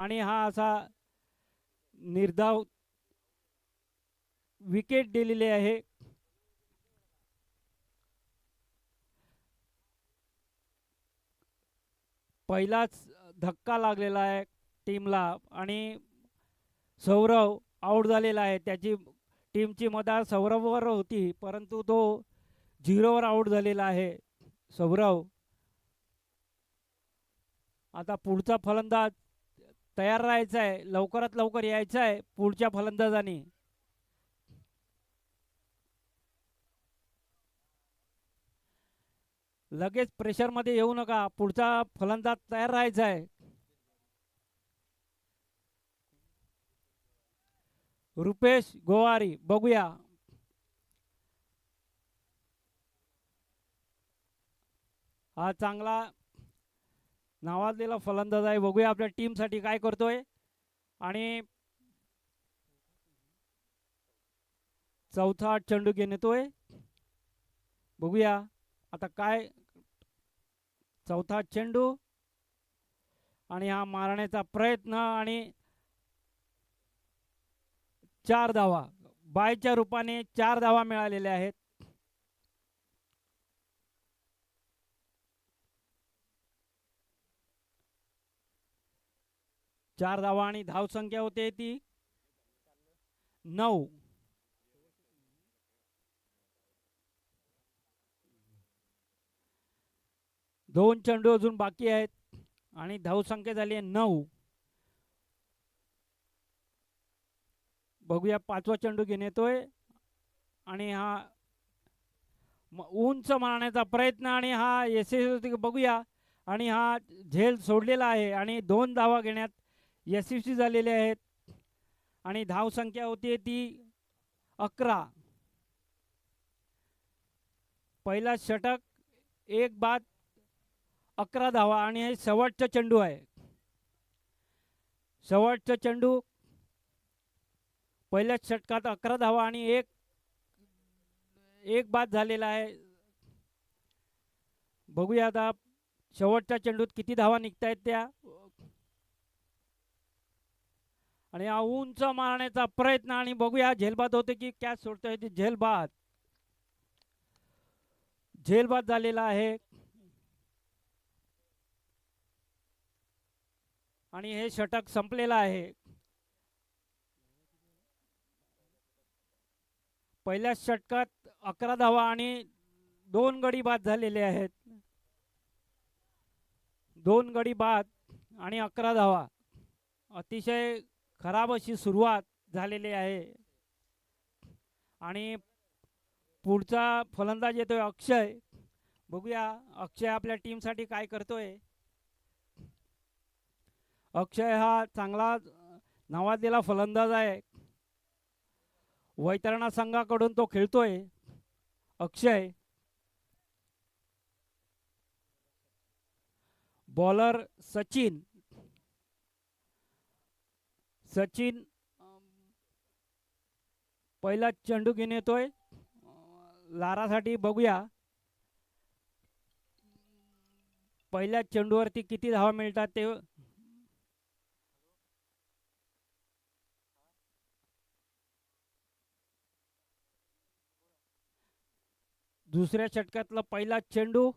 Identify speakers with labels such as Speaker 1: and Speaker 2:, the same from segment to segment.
Speaker 1: आणि हा असा निर्धाव विकेट दिलेली आहे. पहिलाच धक्का लागलेला आहे टीमला आणि सौरव आउट झालेला आहे. त्याची टीमची मदार सौरववर होती, परंतु तो झिरोवर आउट झालेला आहे सौरव. आता पुढचा फलंदाज तयार राहायचा आहे, लवकरात लवकर यायचं आहे पुढच्या फलंदाजाने. लगेच प्रेशरमध्ये येऊ नका, पुढचा फलंदाज तयार राहायचा आहे. रुपेश गोवारी, बघूया. हा चांगला नावाजलेला फलंदाज आहे, बघूया आपल्या टीमसाठी काय करतोय. आणि चौथा चेंडू घेऊन येतोय, बघूया आता काय. चौथा चेंडू आणि हा मारण्याचा प्रयत्न आणि 4 धावा बायच्या रूपाने 4 धावा मिळालेल्या आहेत. चार धावा आणि धाव संख्या होते ती 9. दोन चेंडू अजून बाकी आहेत आणि धाव संख्या झाली आहे 9. बघूया पाचवा चेंडू घेऊन येतोय आणि हा उंच मारण्याचा प्रयत्न आणि हा यशस्वी, बघूया. आणि हा झेल सोडलेला आहे आणि 2 धावा घेण्यात यशस्वी झालेले आहेत आणि धाव संख्या होती ती 11. पहिला षटक, एक बाद, 11 धावा आणि हे शेवटचा चेंडू आहे. शेवटचा चेंडू, पहिल्याच षटकात 11 धावा आणि एक बाद झालेला आहे. बघूया आता शेवटच्या चेंडूत किती धावा निघतायत त्या. आणि हा उंच मारण्याचा प्रयत्न आणि बघूया झेलबाद होते की कॅच सोडतोय. ती झेलबाद झालेला आहे आणि हे षटक संपलेलं आहे. पहिल्या षटकात 11 धावा आणि 2 गडी बाद झालेले आहेत. 2 गडी बाद आणि 11 धावा. अतिशय खराब अशी सुरुवात झालेली आहे. आणि पुढचा फलंदाज येतोय अक्षय, बघूया अक्षय आपल्या टीमसाठी काय करतोय. अक्षय हा चांगला नावाजलेला फलंदाज आहे, वैतरणा संघाकडून तो खेळतोय अक्षय. बॉलर सचिन पहिला चेंडू घेऊन येतोय लारासाठी. बघूया पहिल्या चेंडूवरती किती धावा मिळतात ते. दुसऱ्या षटकातला पहिला चेंडू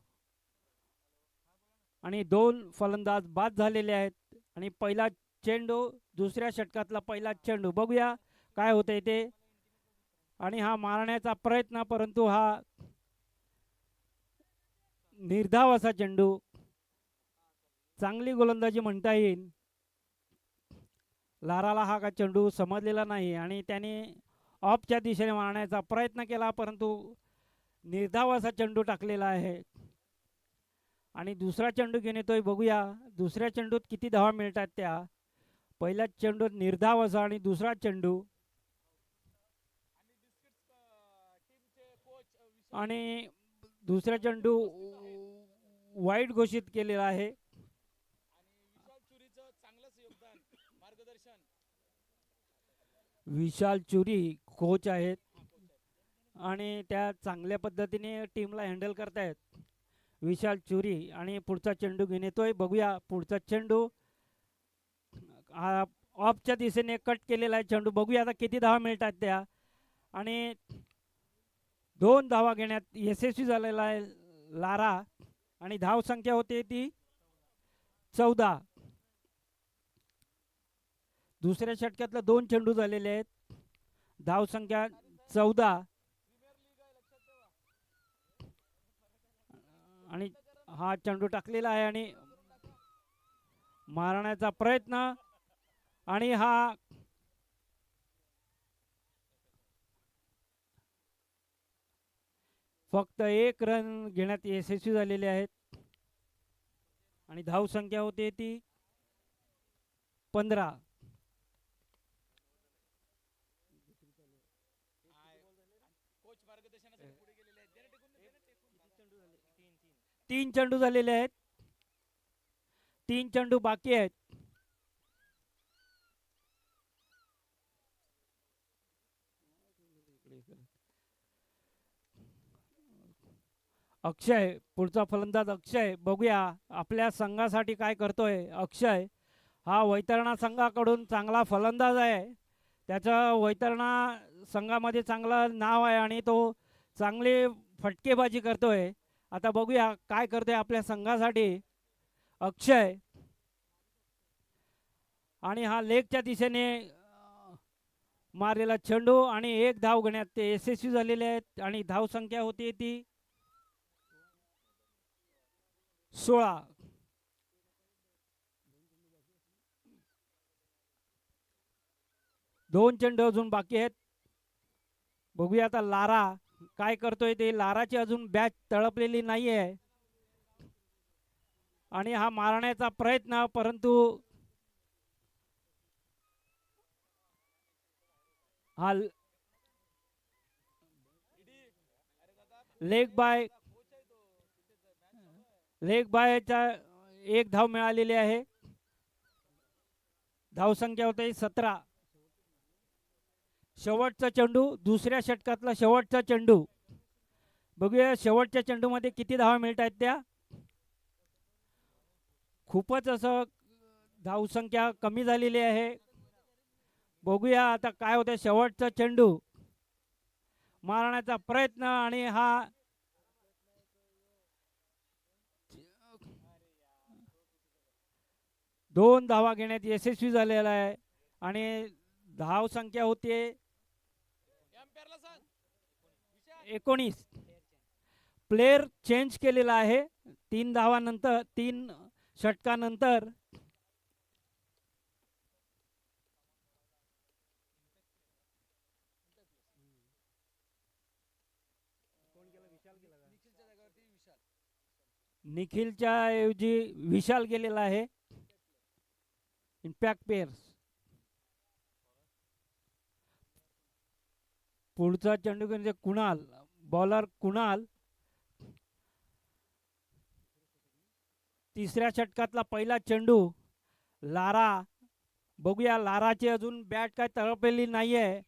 Speaker 1: आणि 2 फलंदाज बाद झालेले आहेत आणि पहिला चेंडू, दुसऱ्या षटकातला पहिला चेंडू, बघूया काय होतंय ते. आणि हा मारण्याचा प्रयत्न, परंतु हा निर्धाव असा चेंडू. चांगली गोलंदाजी म्हणता येईल. लाराला हा का चेंडू समजलेला नाही आणि त्याने ऑफच्या दिशेने मारण्याचा प्रयत्न केला, परंतु निर्धाव असा चेंडू टाकलेला आहे. आणि दुसरा चेंडू घेऊन येतोय, बघूया दुसऱ्या चेंडूत किती धावा मिळतात त्या. पहिल्या चेंडूत निर्धाव असा आणि दुसरा चेंडू आणि दुसरा चेंडू वाईट घोषित केलेला आहे. विशाल चुरी कोच आहेत आणि त्या चांगल्या पद्धतीने टीमला हँडल करतायत विशाल चुरी. आणि पुढचा चेंडू घेऊन येतोय, बघूया पुढचा चेंडू हा ऑफच्या दिशेने कट केलेला आहे चेंडू. बघूया आता किती धावा मिळतात त्या. आणि 2 धावा घेण्यात यशस्वी झालेला आहे लारा. आणि धाव संख्या होते ती 14. दुसऱ्या षटकातले 2 चेंडू झालेले आहेत. धाव संख्या 14. आणि हा चेंडू टाकलेला आहे आणि मारण्याचा प्रयत्न. आणि हा फक्त 1 रन घेण्यात यशस्वी झालेले आहेत. आणि धाव संख्या होते ती 15. तीन चेंडू झालेले आहेत. 3 चेंडू बाकी आहेत. अक्षय पुढचा फलंदाज अक्षय. बघूया आपल्या संघासाठी काय करतोय अक्षय. हा वैतरणा संघाकडून चांगला फलंदाज आहे. त्याचं वैतरणा संघामध्ये चांगलं नाव आहे आणि तो चांगली फटकेबाजी करतोय. आता बघूया काय करतोय आपल्या संघासाठी अक्षय. आणि हा लेगच्या दिशेने मारलेला चेंडू आणि 1 धाव घेण्यात ते यशस्वी झालेले आहेत. आणि धाव संख्या होती ती 16. 2 चेंडू अजून बाकी आहेत. बघूया आता लारा काय करतोय ते. लाराची अजून बॅट तळपलेली नाही आहे. आणि हा मारण्याचा प्रयत्न परंतु हा लेग बायचा 1 धाव मिळालेली आहे. धाव संख्या होते 17. शेवटचा चेंडू दुसऱ्या षटकातला शेवटचा चेंडू. बघूया शेवटच्या चेंडूमध्ये किती धावा मिळत आहेत त्या. खूपच असं धावसंख्या कमी झालेली आहे. बघूया आता काय होतं. शेवटचा चेंडू मारण्याचा प्रयत्न आणि हा 2 धावा घेण्यात यशस्वी झालेला आहे. आणि धाव संख्या होते 19. प्लेयर चेंज केलेला आहे 3 धावानंतर 3 षटकानंतर. निखिलच्या ऐवजी विशाल गेलेला आहे. Impact pairs. पुढचा चेंडू म्हणजे कुणाल. बॉलर कुणाल. तिसऱ्या षटकातला पहिला चेंडू लारा. बघूया लाराची अजून बॅट काय तळपलेली नाही आहे.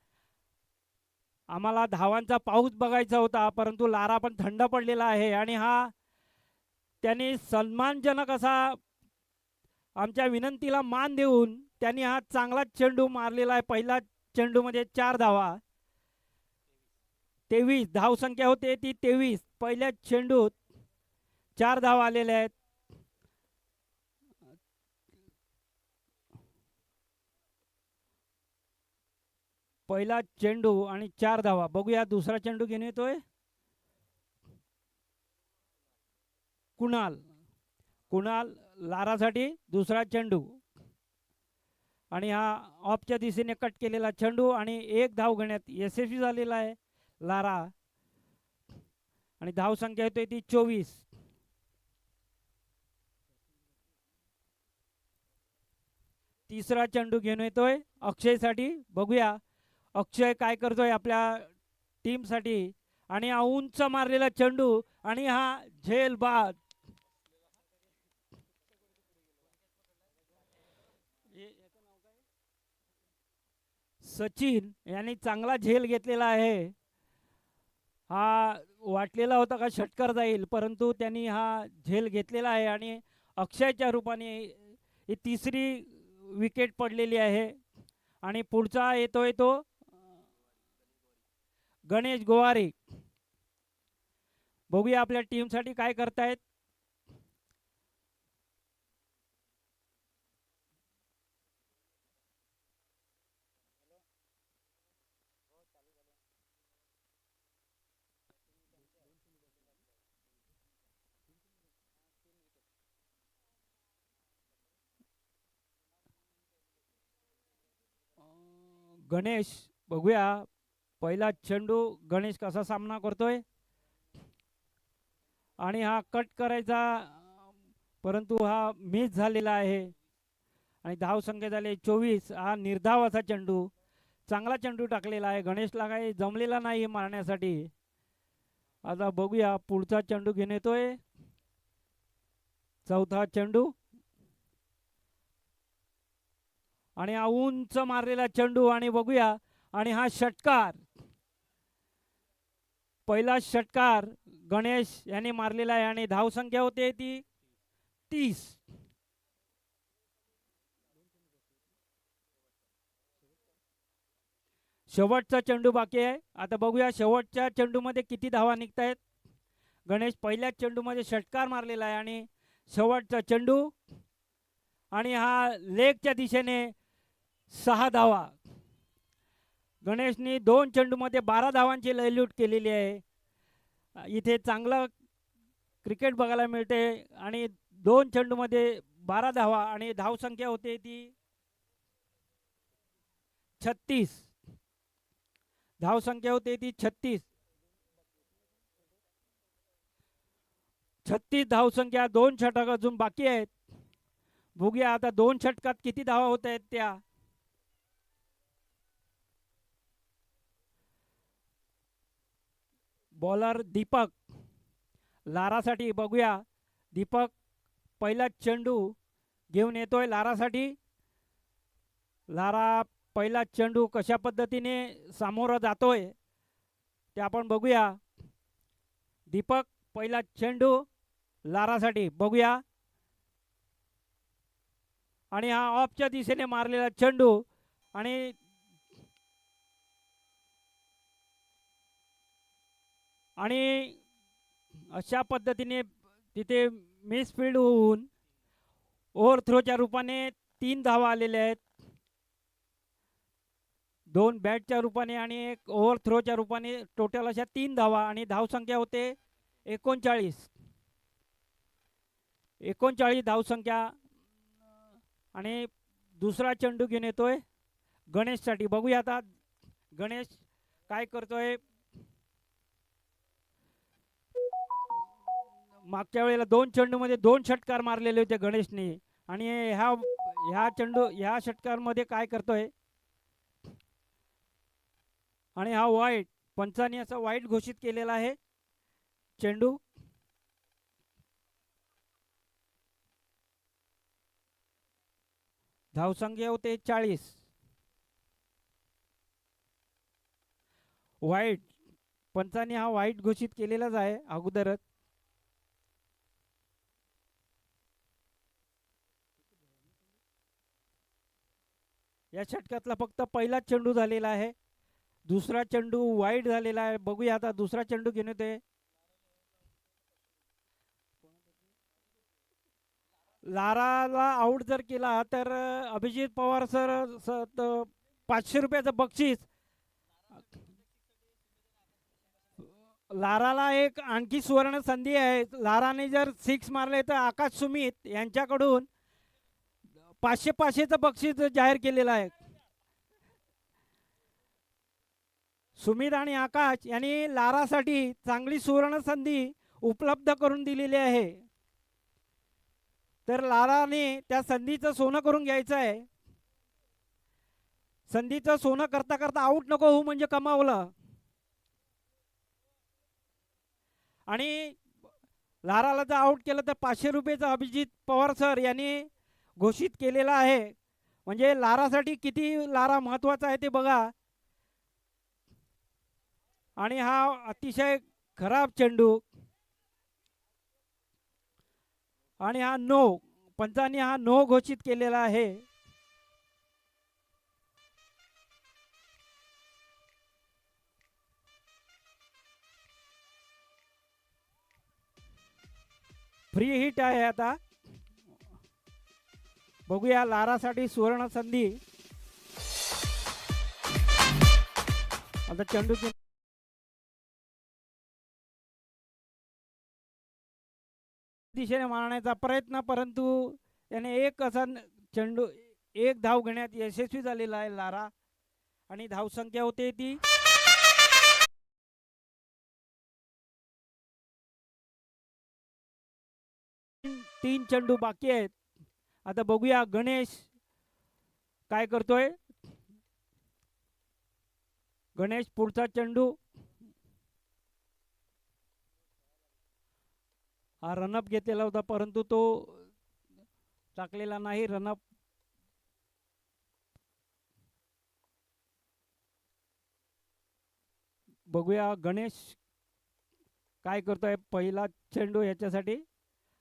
Speaker 1: आम्हाला धावांचा पाऊस बघायचा होता परंतु लारा पण थंड पडलेला आहे. आणि हा त्यांनी सन्मानजनक असा आमच्या विनंतीला मान देऊन त्यांनी हा चांगला चेंडू मारलेला आहे. पहिला चेंडूमध्ये 4 धावा. 23 धाव संख्या होते ती 23. पहिल्या चेंडूत 4 धावा आलेल्या आहेत. पहिला चेंडू आणि 4 धावा. बघूया दुसरा चेंडू घेऊन येतोय कुणाल. कुणाल लारासाठी दुसरा चेंडू. आणि हा ऑफच्या दिशेने कट केलेला चेंडू आणि 1 धाव घेण्यात यशस्वी झालेला आहे लारा. आणि धाव संख्या येतोय ती 24. तिसरा चेंडू घेऊन येतोय अक्षयसाठी. बघूया अक्षय काय करतोय आपल्या टीमसाठी. आणि हा उंच मारलेला चेंडू आणि हा झेल बाद. सचिन यांनी चांगला झेल घेतलेला आहे. हा वाटलेला होता का षटकार जाईल परंतु त्यांनी हा झेल घेतलेला आहे. आणि अक्षयच्या रूपाने ही तिसरी विकेट पडलेली आहे आणि पुढचा येतोय तो गणेश गोवारे. बघूया आपल्या टीमसाठी काय करतायत. गणेश, बघूया पहिला चेंडू गणेश कसा सामना करतोय. आणि हा कट करायचा परंतु हा मिस झालेला आहे आणि धाव संख्या झाले 24. हा निर्धावाचा चेंडू, चांगला चेंडू टाकलेला आहे. गणेशला काही जमलेला नाही मारण्यासाठी. आता बघूया पुढचा चेंडू घेऊन येतोय, चौथा चेंडू. आणि हा उंच मारलेला चेंडू आणि बघूया आणि हा षटकार, पहिला षटकार गणेश यांनी मारलेला आहे आणि धाव संख्या होते ती 30. शेवटचा चेंडू बाकी आहे. आता बघूया शेवटच्या चेंडूमध्ये किती धावा निघतायत. गणेश पहिल्या चेंडूमध्ये षटकार मारलेला आहे आणि शेवटचा चेंडू आणि हा लेगच्या दिशेने 6 धावा. गणेशनी 2 चेंडूमध्ये 12 धावांची लयलूट केलेली आहे. इथे चांगलं क्रिकेट बघायला मिळते आणि 2 चेंडूमध्ये 12 धावा आणि धाव संख्या होते ती 36. धाव संख्या होते ती 36. 36 धाव संख्या. 2 षटक अजून बाकी आहेत. बघूया आता 2 षटकात किती धावा होत आहेत त्या. बॉलर दीपक लारासाठी. बघूया दीपक पहिला चेंडू घेऊन येतोय लारासाठी. लारा पहिला चेंडू कशा पद्धतीने सामोरं जातोय ते आपण बघूया. दीपक पहिला चेंडू लारासाठी. बघूया आणि हा ऑफच्या दिशेने मारलेला चेंडू आणि अशा पद्धतीने तिथे मिसफील्ड होऊन ओव्हरथ्रोच्या रूपाने 3 धावा आलेल्या आहेत. 2 बॅटच्या रूपाने आणि 1 ओव्हरथ्रोच्या रूपाने टोटल अशा 3 धावा आणि धाव संख्या होते 39. 39 धाव संख्या. आणि दुसरा चेंडू घेऊन येतोय गणेशसाठी. बघूया आता गणेश काय करतोय. मागच्या वेळेला 2 चेंडूमध्ये 2 षटकार मारलेले होते गणेशने आणि ह्या षटकारमध्ये काय करतोय आणि हा वाईट. पंचांनी असं वाईट घोषित केलेला आहे चेंडू. धावसंख्या होते 40. वाईट. पंचांनी हा वाईट घोषित केलेलाच आहे अगोदरच. या षटकातला फक्त पहिला चेंडू झालेला आहे. दुसरा चेंडू वाईट झालेला आहे. बघूया आता दुसरा चेंडू घेऊन येते. लाराला आउट जर केला तर अभिजित पवार सर 500 रुपयाचं बक्षीस. लाराला एक आणखी सुवर्ण संधी आहे. लाराने जर 6 मारले तर आकाश सुमित यांच्याकडून 500चं बक्षीस जाहीर केलेलं आहे. सुमित आणि आकाश यांनी लारासाठी चांगली सुवर्ण संधी उपलब्ध करून दिलेली आहे. तर लाराने त्या संधीचं सोनं करून घ्यायचं आहे. संधीचं सोनं करता करता आऊट नको होऊ म्हणजे कमावलं. आणि लाराला जर आऊट केलं तर 500 रुपयाचं अभिजित पवार सर यांनी घोषित केलेला आहे. म्हणजे लारासाठी किती लारा महत्वाचा आहे ते बघा. आणि हा अतिशय खराब चेंडू आणि हा नो. पंचांनी हा नो घोषित केलेला आहे. फ्री हिट आहे आता. बघूया लारासाठी सुवर्ण संधी. आता चेंडू दिशेने मारण्याचा प्रयत्न, परंतु त्याने एक असा चेंडू एक धाव घेण्यात यशस्वी झालेला आहे लारा. आणि धावसंख्या होते ती 3 चेंडू बाकी आहेत. आता बघूया गणेश काय करतोय. गणेश पुढचा चेंडू. हा रनअप घेतलेला होता परंतु तो टाकलेला नाही. रनअप बघूया गणेश काय करतोय. पहिला चेंडू ह्याच्यासाठी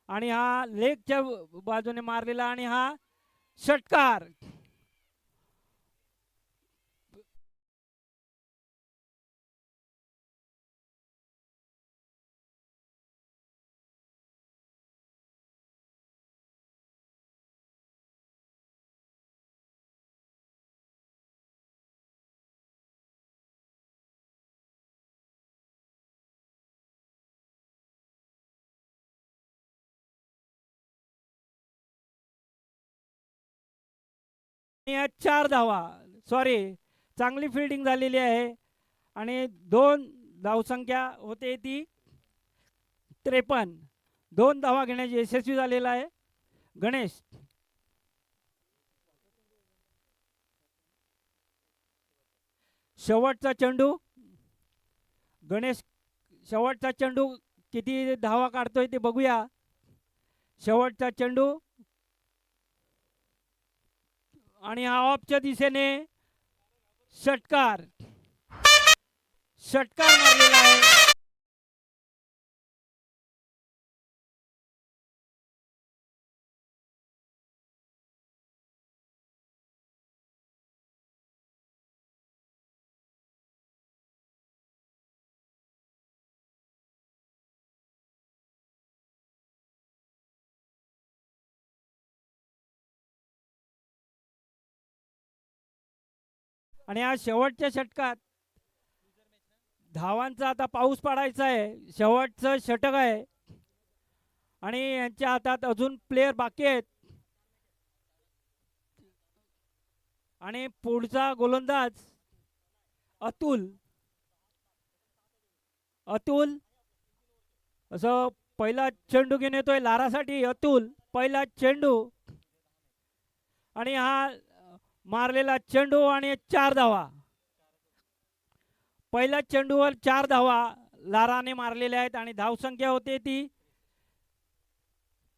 Speaker 1: आणि हा लेगच्या बाजूने मारलेला आणि हा षटकार. या 4 धावा. सॉरी, चांगली फिल्डिंग झालेली आहे आणि 2 धावसंख्या होते ती 53. 2 धावा घेण्याची यशस्वी झालेला आहे गणेश. शेवटचा चेंडू. गणेश शेवटचा चेंडू किती धावा काढतोय ते बघूया. शेवटचा चेंडू आणि हा ऑफच्या दिशेने षटकार. षटकार मारलेला आहे. आणि हा शेवटच्या षटकात धावांचा आता पाऊस पडायचा आहे. शेवटचं षटक आहे आणि यांच्या हातात अजून प्लेयर बाकी आहेत. आणि पुढचा गोलंदाज अतुल. अतुल असं पहिला चेंडू घेऊन येतोय लारासाठी. अतुल पहिला चेंडू आणि हा मारलेला चेंडू आणि 4 धावा. पहिल्या चेंडूवर 4 धावा लाराने मारलेल्या आहेत आणि धावसंख्या होते ती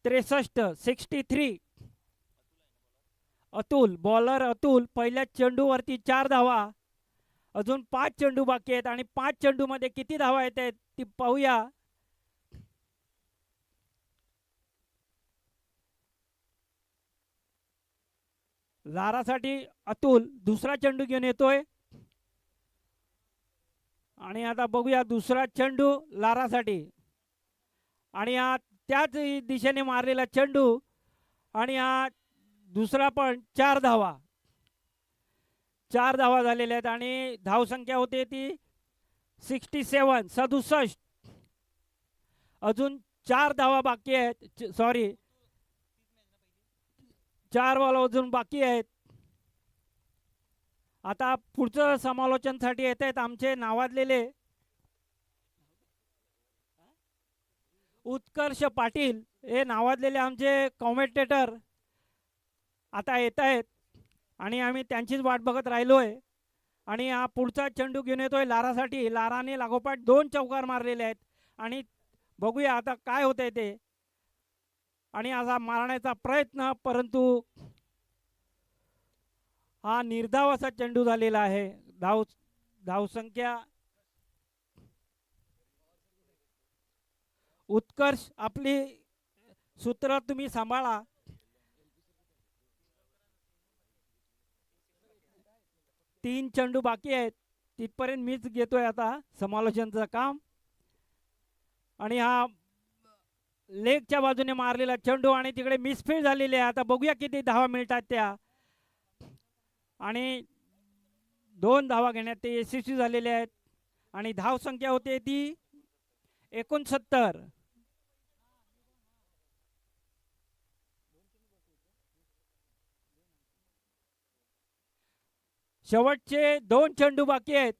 Speaker 1: 63. अतुल बॉलर अतुल पहिल्या चेंडूवरती 4 धावा. अजून 5 चेंडू बाकी आहेत आणि 5 चेंडू मध्ये किती धावा येत आहेत ती पाहूया. लारासाठी अतुल दुसरा चेंडू घेऊन येतोय आणि आता बघूया दुसरा चेंडू लारासाठी आणि हा त्याच दिशेने मारलेला चेंडू आणि हा दुसरा पण 4 धावा. 4 धावा झालेल्या आहेत आणि धावसंख्या होते ती 67. अजून 4 धावा बाकी आहेत. सॉरी, 4 बॉल अजून बाकी आहेत. आता पुढचं समालोचनसाठी येत आहेत आमचे नावाजलेले उत्कर्ष पाटील. हे नावाजलेले आमचे कॉमेंटेटर आता येत आहेत आणि आम्ही त्यांचीच वाट बघत राहिलोय. आणि हा पुढचा चेंडू घेऊन येतोय लारासाठी. लाराने लागोपाठ 2 चौकार मारलेले आहेत आणि बघूया आता काय होतंय ते. आणि असा मारण्याचा प्रयत्न, परंतु हा निर्धाव असा चेंडू झालेला आहे. धावसंख्या उत्कर्ष आपली सूत्र तुम्ही सांभाळा. तीन चेंडू बाकी आहेत. तिथपर्यंत मीच घेतोय आता समालोचनचं काम. आणि हा लेगच्या बाजूने मारलेला चेंडू आणि तिकडे मिसफील्ड झालेली आहे. आता बघूया किती धावा मिळतात त्या. आणि 2 धावा घेण्यात ते यशस्वी झालेले आहेत आणि धाव संख्या होते ती 69. शेवटचे 2 चेंडू बाकी आहेत.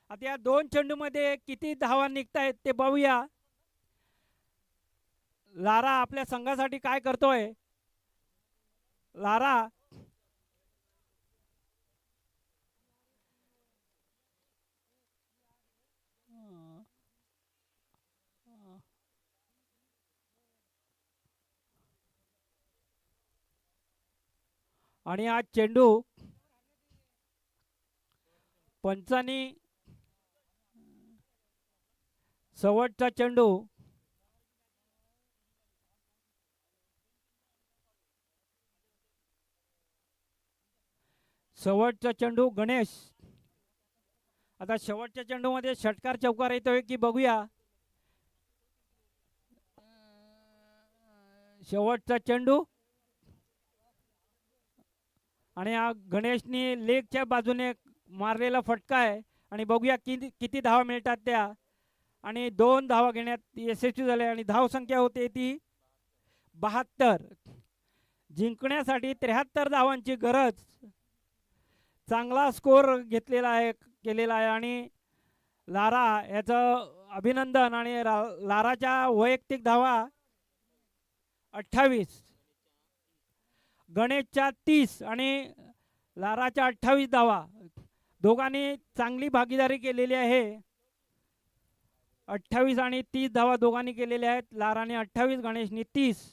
Speaker 1: आता या 2 चेंडूमध्ये किती धावा निघतायत ते पाहूया. लारा आपल्या संघासाठी काय करतोय. लारा आणि हा चेंडू पंचांनी शेवटचा चेंडू शेवटचा चेंडू गणेश. आता शेवटच्या चेंडूमध्ये षटकार चौकार येतोय की बघूया. शेवटचा चेंडू आणि हा गणेशनी लेगच्या बाजूने मारलेला फटका आहे आणि बघूया किती किती धावा मिळतात त्या. आणि 2 धावा घेण्यात यशस्वी झाले आणि धाव संख्या होते ती 72. जिंकण्यासाठी 73 धावांची गरज. चांगला स्कोर घेतलेला आहे केलेला आहे आणि लारा याचं अभिनंदन. आणि लाराच्या वैयक्तिक धावा 28, गणेशच्या 30 आणि लाराच्या 28 धावा. दोघांनी चांगली भागीदारी केलेली आहे. 28 आणि 30 धावा दोघांनी केलेल्या आहेत. लाराने 28, गणेशनी 30.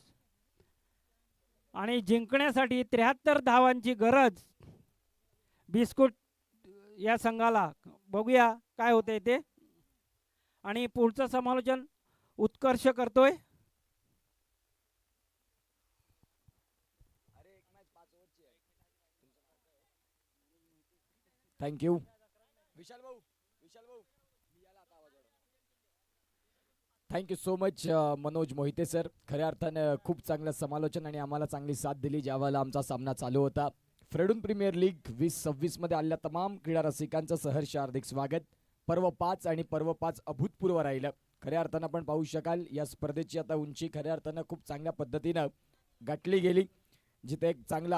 Speaker 1: आणि जिंकण्यासाठी 73 धावांची गरज बिस्कुट या संघाला. बघूया काय होते ते. आणि पुढचं समालोचन उत्कर्ष करतोय.
Speaker 2: थँक्यू विशाल भाऊ. Thank you so much Manoj Mohite sir. खऱ्या अर्थानं खूप चांगलं समालोचन आणि आम्हाला चांगली साथ दिली ज्यावेळेला आमचा सामना चालू होता. फ्रेडून प्रीमियर लीग 2026 मध्ये आलेल्या तमाम क्रीडा रसिकांचं सहर्ष हार्दिक स्वागत. पर्व 5 आणि पर्व 5 अभूतपूर्व राहिलं. खऱ्या अर्थानं आपण पाहू शकाल या स्पर्धेची आता उंची खऱ्या अर्थानं खूप चांगल्या पद्धतीनं गाठली गेली. जिथे एक चांगलं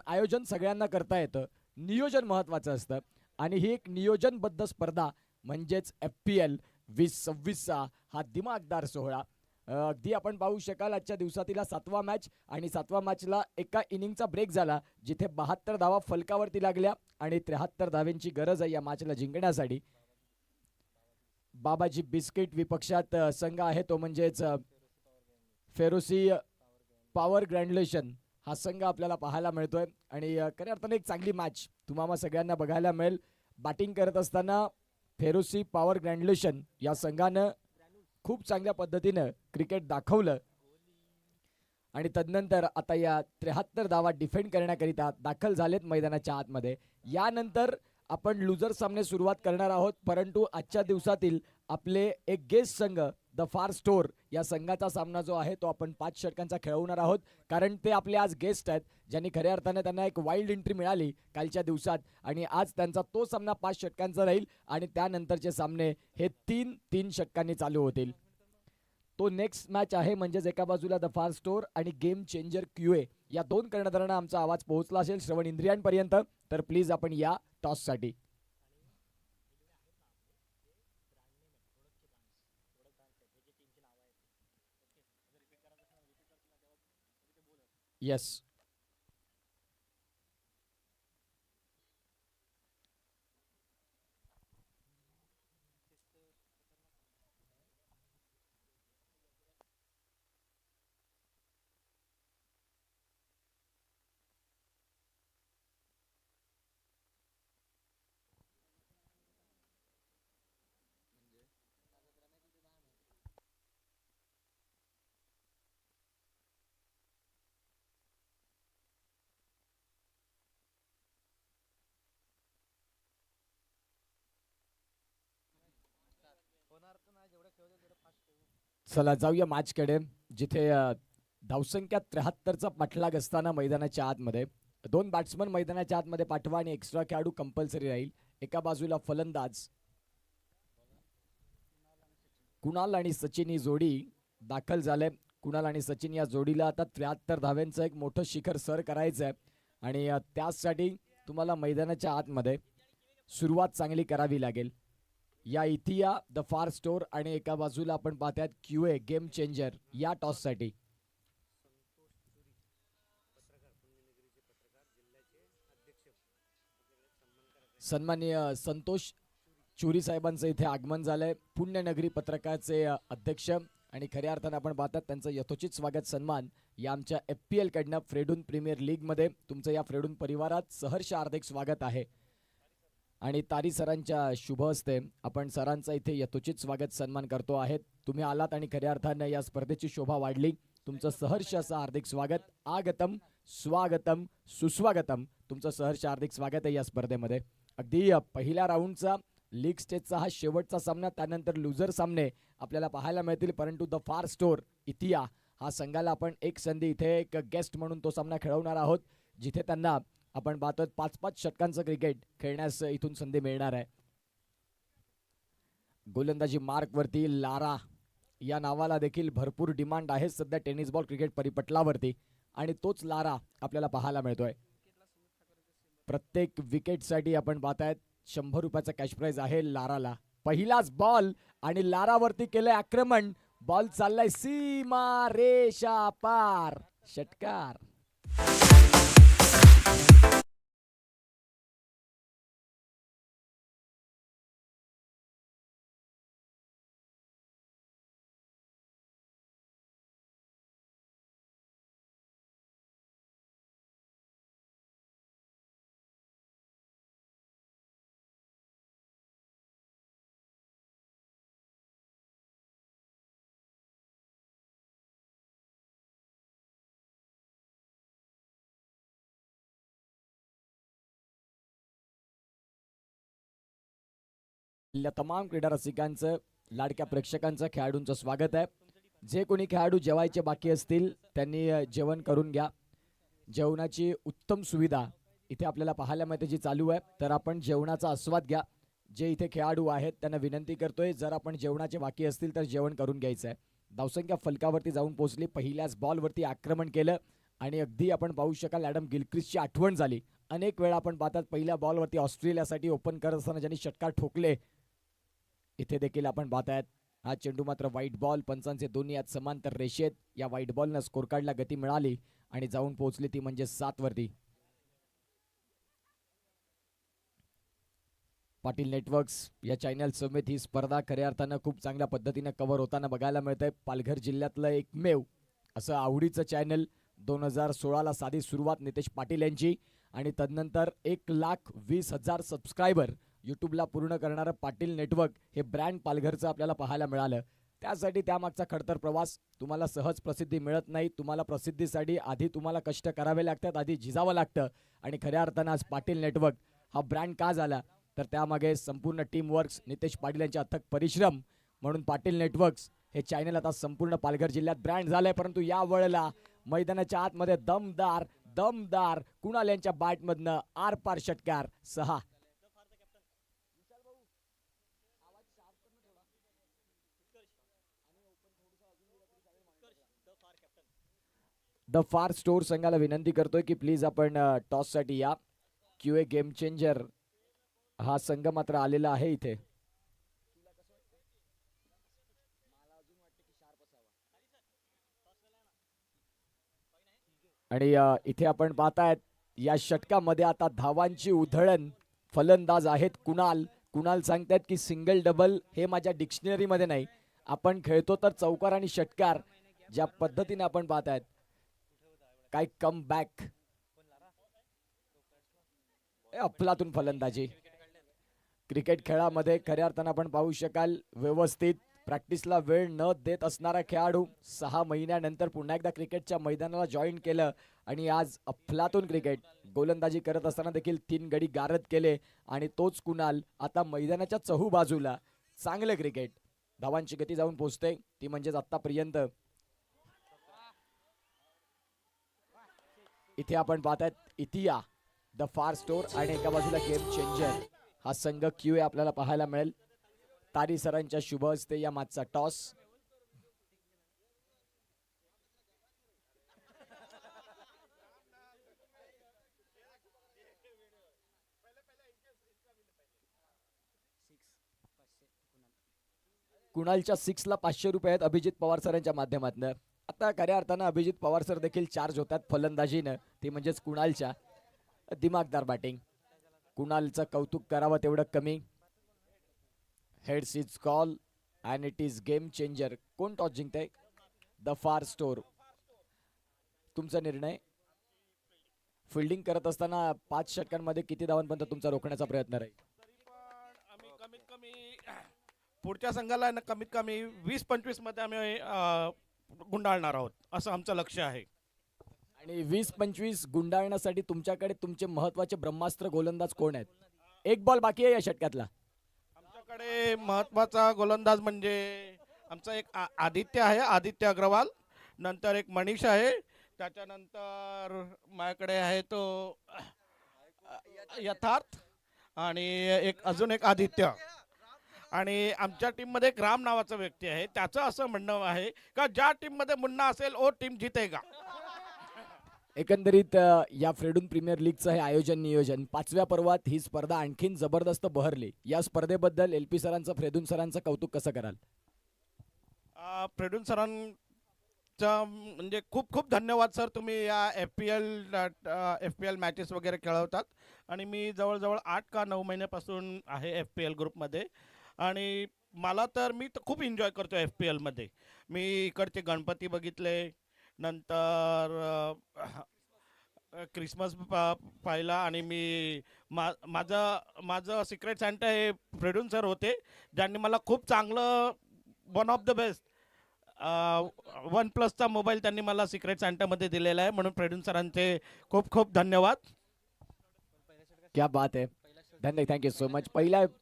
Speaker 2: आयोजन सगळ्यांना करता येतं. नियोजन महत्त्वाचं असतं आणि ही एक नियोजनबद्ध स्पर्धा म्हणजेच FPL 2026चा हा दिमागदार सोहळा. अगदी आपण पाहू शकाल आजच्या दिवसातील 7वा मॅच आणि 7व्या मॅचला एका इनिंगचा ब्रेक झाला जिथे 72 धावा फलकावरती लागल्या आणि 73 धावांची गरज आहे या मॅचला जिंकण्यासाठी. बाबाजी बिस्किट विपक्षात संघ आहे तो म्हणजेच फेरोसी पॉवर ग्रँडलेशन हा संघ आपल्याला पाहायला मिळतोय. आणि खऱ्या अर्थाने एक चांगली मॅच तुम्हाला सगळ्यांना बघायला मिळेल. बॅटिंग करत असताना फेरोसी पॉवर ग्रँडलेशन या संघानं खूप चांगल्या पद्धतीनं क्रिकेट दाखवलं आणि तदनंतर आता या 73 धावा डिफेंड करण्याकरिता दाखल झालेत मैदानाच्या आतमध्ये. यानंतर आपण लुजर सामने सुरुवात करणार आहोत. परंतु आजच्या दिवसातील आपले एक गेस्ट संघ द फार स्टोर या संघाचा सामना जो आहे तो आपण 5 षटकांचा खेळवणार आहोत. कारण ते आपले आज गेस्ट आहेत ज्यांनी खऱ्या अर्थाने त्यांना एक वाईल्ड एंट्री मिळाली कालच्या दिवसात आणि आज त्यांचा तो सामना 5 षटकांचा राहील आणि त्यानंतरचे सामने हे 3 षटकांनी चालू होतील. तो नेक्स्ट मॅच आहे म्हणजेच एका बाजूला द फार स्टोर आणि गेम चेंजर QA या 2 कर्णधारांना आमचा आवाज पोहोचला असेल श्रवण इंद्रियांपर्यंत. तर प्लीज आपण या टॉससाठी. येस चला जाऊया मॅचकडे, जिथे धावसंख्या 73चा पाठलाग असताना मैदानाच्या आतमध्ये 2 बॅट्समन मैदानाच्या आतमध्ये पाठवा आणि एक्स्ट्रा खेळाडू कंपल्सरी राहील. एका बाजूला फलंदाज कुणाल आणि सचिन ही जोडी दाखल झाले. कुणाल आणि सचिन या जोडीला आता 73 धाव्यांचं एक मोठं शिखर सर करायचं आहे आणि त्यासाठी तुम्हाला मैदानाच्या आतमध्ये सुरुवात चांगली करावी लागेल. या इथिया द फार स्टोर आणि एका बाजूला आपण पाहतात क्यूए गेम चेंजर या टॉससाठी. सन्माननीय संतोष चुरी साहेबांचं इथे आगमन झालंय. पुण्यनगरी पत्रकाचे अध्यक्ष आणि खऱ्या अर्थानं आपण पाहतात त्यांचं यथोचित स्वागत सन्मान या आमच्या FPL कडनं फ्रेडून प्रीमियर लीग मध्ये तुमचं या फ्रेडून परिवारात सहर्ष हार्दिक स्वागत आहे. आणि तारी सरांच्या शुभ हस्ते आपण सरांचा इथे यथोचित स्वागत सन्मान करतो आहेत. तुम्ही आलात आणि खऱ्या अर्थानं या स्पर्धेची शोभा वाढली. तुमचं सहर्ष असं हार्दिक स्वागत. आगतम स्वागतम सुस्वागतम. तुमचं सहर्ष हार्दिक स्वागत आहे या स्पर्धेमध्ये. अगदी पहिल्या राऊंडचा लीग स्टेजचा हा शेवटचा सामना, त्यानंतर लुझर सामने आपल्याला पाहायला मिळतील. परंतु द फार स्टोर इथिया हा संघाला आपण एक संधी इथे एक गेस्ट म्हणून तो सामना खेळवणार आहोत, जिथे त्यांना आपण पाहतो 5-5 षटकांचं क्रिकेट खेळण्यास इथून संधी मिळणार आहे. गोलंदाजी मार्क वरती लारा या नावाला देखील भरपूर डिमांड आहे सध्या टेनिस बॉल क्रिकेट परिपटलावरती आणि तोच लारा आपल्याला पाहायला मिळतोय. प्रत्येक विकेटसाठी आपण पाहतायत 100 रुपयाचा कॅश प्राइज आहे लाराला. पहिलाच बॉल आणि लारावरती केलंय आक्रमण. बॉल चाललाय सीमा रेषा पार. षटकार. तमाम क्रीडा रसिकांचं, लाडक्या प्रेक्षकांचं, खेळाडूंचं स्वागत आहे. जे कोणी खेळाडू जेवायचे बाकी असतील त्यांनी जेवण करून घ्या. जेवणाची उत्तम सुविधा इथे आपल्याला पाहायला मिळते जी चालू आहे, तर आपण जेवणाचा आस्वाद घ्या. जे इथे खेळाडू आहेत त्यांना विनंती करतोय, जर आपण जेवणाचे बाकी असतील तर जेवण करून घ्यायचं आहे. धावसंख्या फलकावरती जाऊन पोहोचली. पहिल्याच बॉलवरती आक्रमण केलं आणि अगदी आपण पाहू शकाल ॲडम गिलक्रिस्टची आठवण झाली. अनेक वेळा आपण पाहतात पहिल्या बॉलवरती ऑस्ट्रेलियासाठी ओपन करत असताना ज्यांनी षटकार ठोकले, इथे देखील आपण पाहतायत. हा चेंडू मात्र व्हाईट बॉल. पंचांचे दोन्ही यात समांतर रेषेत. या व्हाईट बॉलनं स्कोर कार्डला गती मिळाली आणि जाऊन पोहोचली ती म्हणजे 7 वरती. पाटील नेटवर्क्स या चॅनल समेत ही स्पर्धा खऱ्या अर्थानं खूप चांगल्या पद्धतीने कव्हर होताना बघायला मिळतंय. पालघर जिल्ह्यातलं एकमेव असं आवडीचं चॅनल. 2016ला साधी सुरुवात नितेश पाटील यांची आणि तदनंतर 1,20,000 सबस्क्रायबर यूट्यूबला पूर्ण करणारं पाटील नेटवर्क हे ब्रँड पालघरचं आपल्याला पाहायला मिळालं. त्यासाठी त्यामागचा खडतर प्रवास. तुम्हाला सहज प्रसिद्धी मिळत नाही. तुम्हाला प्रसिद्धीसाठी आधी तुम्हाला कष्ट करावे लागतात, आधी झिजावं लागतं. आणि खऱ्या अर्थानं आज पाटील नेटवर्क हा ब्रँड का झाला, तर त्यामागे संपूर्ण टीम वर्क्स, नितेश पाटील यांचे अथक परिश्रम. म्हणून पाटील नेटवर्क्स हे चॅनल आता संपूर्ण पालघर जिल्ह्यात ब्रँड झालंय. परंतु या वेळेला मैदानाच्या आतमध्ये दमदार दमदार कुणाल यांच्या बॅटमधनं आरपार षटकार. 6. द फार स्टोर संघाला विनंती करतोय की प्लीज आपण टॉस साठी या. क्यूए गेम चेंजर हा संघ मात्र आलेला आहे इथे. आणि इथे आपण पाहतायत या षटकामध्ये आता धावांची उधळण. फलंदाज आहेत कुणाल. कुणाल सांगतायत की सिंगल डबल हे माझ्या डिक्शनरी मध्ये नाही, आपण खेळतो तर चौकार आणि षटकार. ज्या पद्धतीने आपण पाहतायत काय कम बॅक. अफलातून फलंदाजी. क्रिकेट खेळामध्ये खऱ्या अर्थानं आपण पाहू शकाल व्यवस्थित प्रॅक्टिसला वेळ न देत असणारा खेळाडू 6 महिन्यानंतर पुन्हा एकदा क्रिकेटच्या मैदानाला जॉईन केलं आणि आज अफलातून क्रिकेट. गोलंदाजी करत असताना देखील 3 गडी गारद केले आणि तोच कुणाल आता मैदानाच्या चहू बाजूला. चांगलं क्रिकेट. धावांची गती जाऊन पोहोचते ती म्हणजेच आतापर्यंत इथे आपण पाहतात इतिया द फार स्टोर आणि एका बाजूला गेम चेंजर हा संघ क्यू आपल्याला पाहायला मिळेल. तारी सरांच्या शुभ हस्ते या मॅचचा टॉस. कुणालच्या 6 ला 500 रुपये आहेत अभिजित पवार सरांच्या माध्यमातून. आता खऱ्या अर्थानं अभिजित पवार सर देखील चार्ज होतात फलंदाजीनं ती म्हणजेच कुणालच्या. दिमागदार बॅटिंग. कुणालचं कौतुक करावं तेवढं कमी. Heads is call and it is game changer. कोण टॉस जिंकते? The far store. तुमचा निर्णय. फिल्डिंग करत असताना 5 षटकांमध्ये किती धावांपर्यंत तुमचा रोखण्याचा प्रयत्न राहील?
Speaker 3: आम्ही कमीत कमी पुढच्या संघाला ना कमीत कमी 20-25 मध्ये आम्ही गुंडाळणार आहोत असं आमचं लक्ष आहे.
Speaker 2: आणि 20-25 गुंडाळण्यासाठी तुमच्याकडे तुमचे महत्वाचे ब्रह्मास्त्र गोलंदाज कोण आहेत? एक बॉल बाकी आहे या षटकातला.
Speaker 3: आमच्याकडे महत्वाचा गोलंदाज म्हणजे आमचा एक आदित्य आहे, आदित्य अग्रवाल. नंतर एक मनीष आहे. त्याच्यानंतर माझ्याकडे आहे तो यथार्थ आणि अजून एक आदित्य. आणि आमच्या टीममध्ये एक राम नावाचा व्यक्ती आहे. त्याचं असं म्हणणं आहे का ज्या टीममध्ये मुन्ना असेल ओ टीम जितेगा.
Speaker 2: एकंदरीत या फ्रेडून प्रीमियर लीगचं हे आयोजन नियोजन 5व्या पर्वात ही स्पर्धा आणखीन जबरदस्त बहरली. या स्पर्धेबद्दल एल पी सरांचं फ्रेडून सरांचं कौतुक कसं कराल?
Speaker 3: फ्रेडून सरांचा म्हणजे खूप खूप धन्यवाद सर. तुम्ही या एफ पी एल मॅचेस वगैरे खेळवतात आणि मी जवळजवळ 8 का 9 महिन्यापासून आहे FPL ग्रुपमध्ये. आणि मला तर मी तर खूप एन्जॉय करतो FPL मध्ये. मी इकडचे गणपती बघितले, नंतर क्रिसमस पाहिला आणि मी माझं सिक्रेट सॅन्टा हे फ्रेडून सर होते ज्यांनी मला खूप चांगलं वन ऑफ द बेस्ट OnePlusचा मोबाईल त्यांनी मला सिक्रेट सॅन्टामध्ये दिलेला आहे. म्हणून फ्रेडून सरांचे खूप खूप धन्यवाद.
Speaker 2: क्या बात आहे. Thank you so much.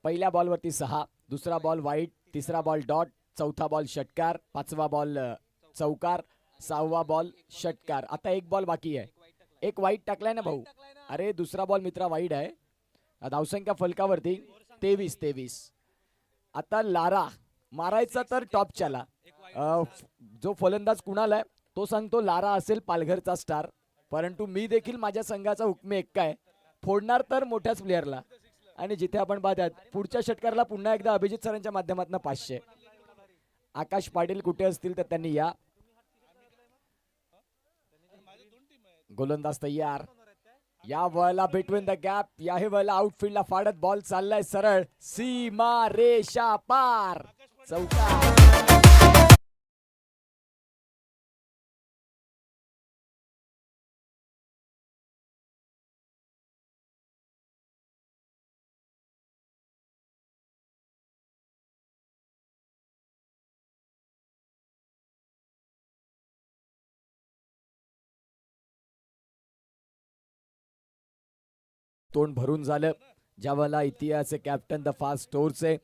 Speaker 2: पहिल्या बॉलवरती 6, दुसरा बॉल वाईट, तिसरा बॉल डॉट, चौथा बॉल षटकार, 5वा बॉल चौकार, 6वा बॉल षटकार. आता एक बॉल बाकी आहे. एक वाईट टाकलाय ना भाऊ? अरे दुसरा बॉल मित्रा वाईट आहे. धावसंख्या फलकावरती 23. आता लारा मारायचा तर टॉपच्याला. जो फलंदाज कुणाला आहे तो सांगतो लारा असेल पालघरचा स्टार. परंतु मी देखील माझ्या संघाचा हुकमे एक्का आहे. फोडणार तर मोठ्याच प्लेअरला. आणि जिथे आपण पाहतात पुढच्या षटकाराला पुन्हा एकदा अभिजित सरांच्या माध्यमातून 500. आकाश पाटील कुठे असतील तर त्यांनी या. गोलंदाज तयार. या वळला बिटवीन द गॅप, याही वळला आउटफील्डला फाडत बॉल चाललाय सरळ सीमा रेषा पार. चौकार. तोंड भरून झालं ज्यावेळेला इतिहासचे कॅप्टन द फास्ट स्टोरचे.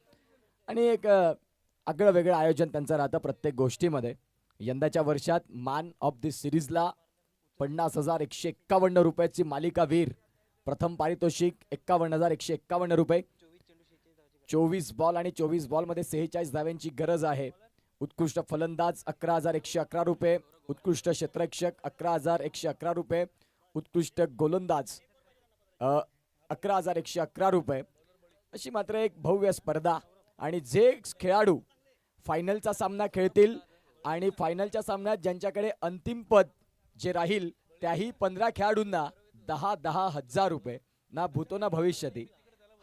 Speaker 2: आणि एक आगळं वेगळं आयोजन त्यांचं राहतं प्रत्येक गोष्टीमध्ये. यंदाच्या वर्षात मॅन ऑफ द सिरीजला 50,151 रुपयाची मालिकावीर. प्रथम पारितोषिक 51,151 रुपये. 24 बॉल आणि 24 बॉलमध्ये 46 धाव्यांची गरज आहे. उत्कृष्ट फलंदाज 11,111 रुपये. उत्कृष्ट क्षेत्ररक्षक 11,111 रुपये. उत्कृष्ट गोलंदाज 11,111 रुपये. अशी मात्र एक भव्य स्पर्धा. आणि जे खेळाडू फायनलचा सामना खेळतील आणि फायनलच्या सामन्यात ज्यांच्याकडे अंतिम पद जे राहील त्याही 15 खेळाडूंना 10,000 हजार रुपये ना भूतो ना भविष्यती.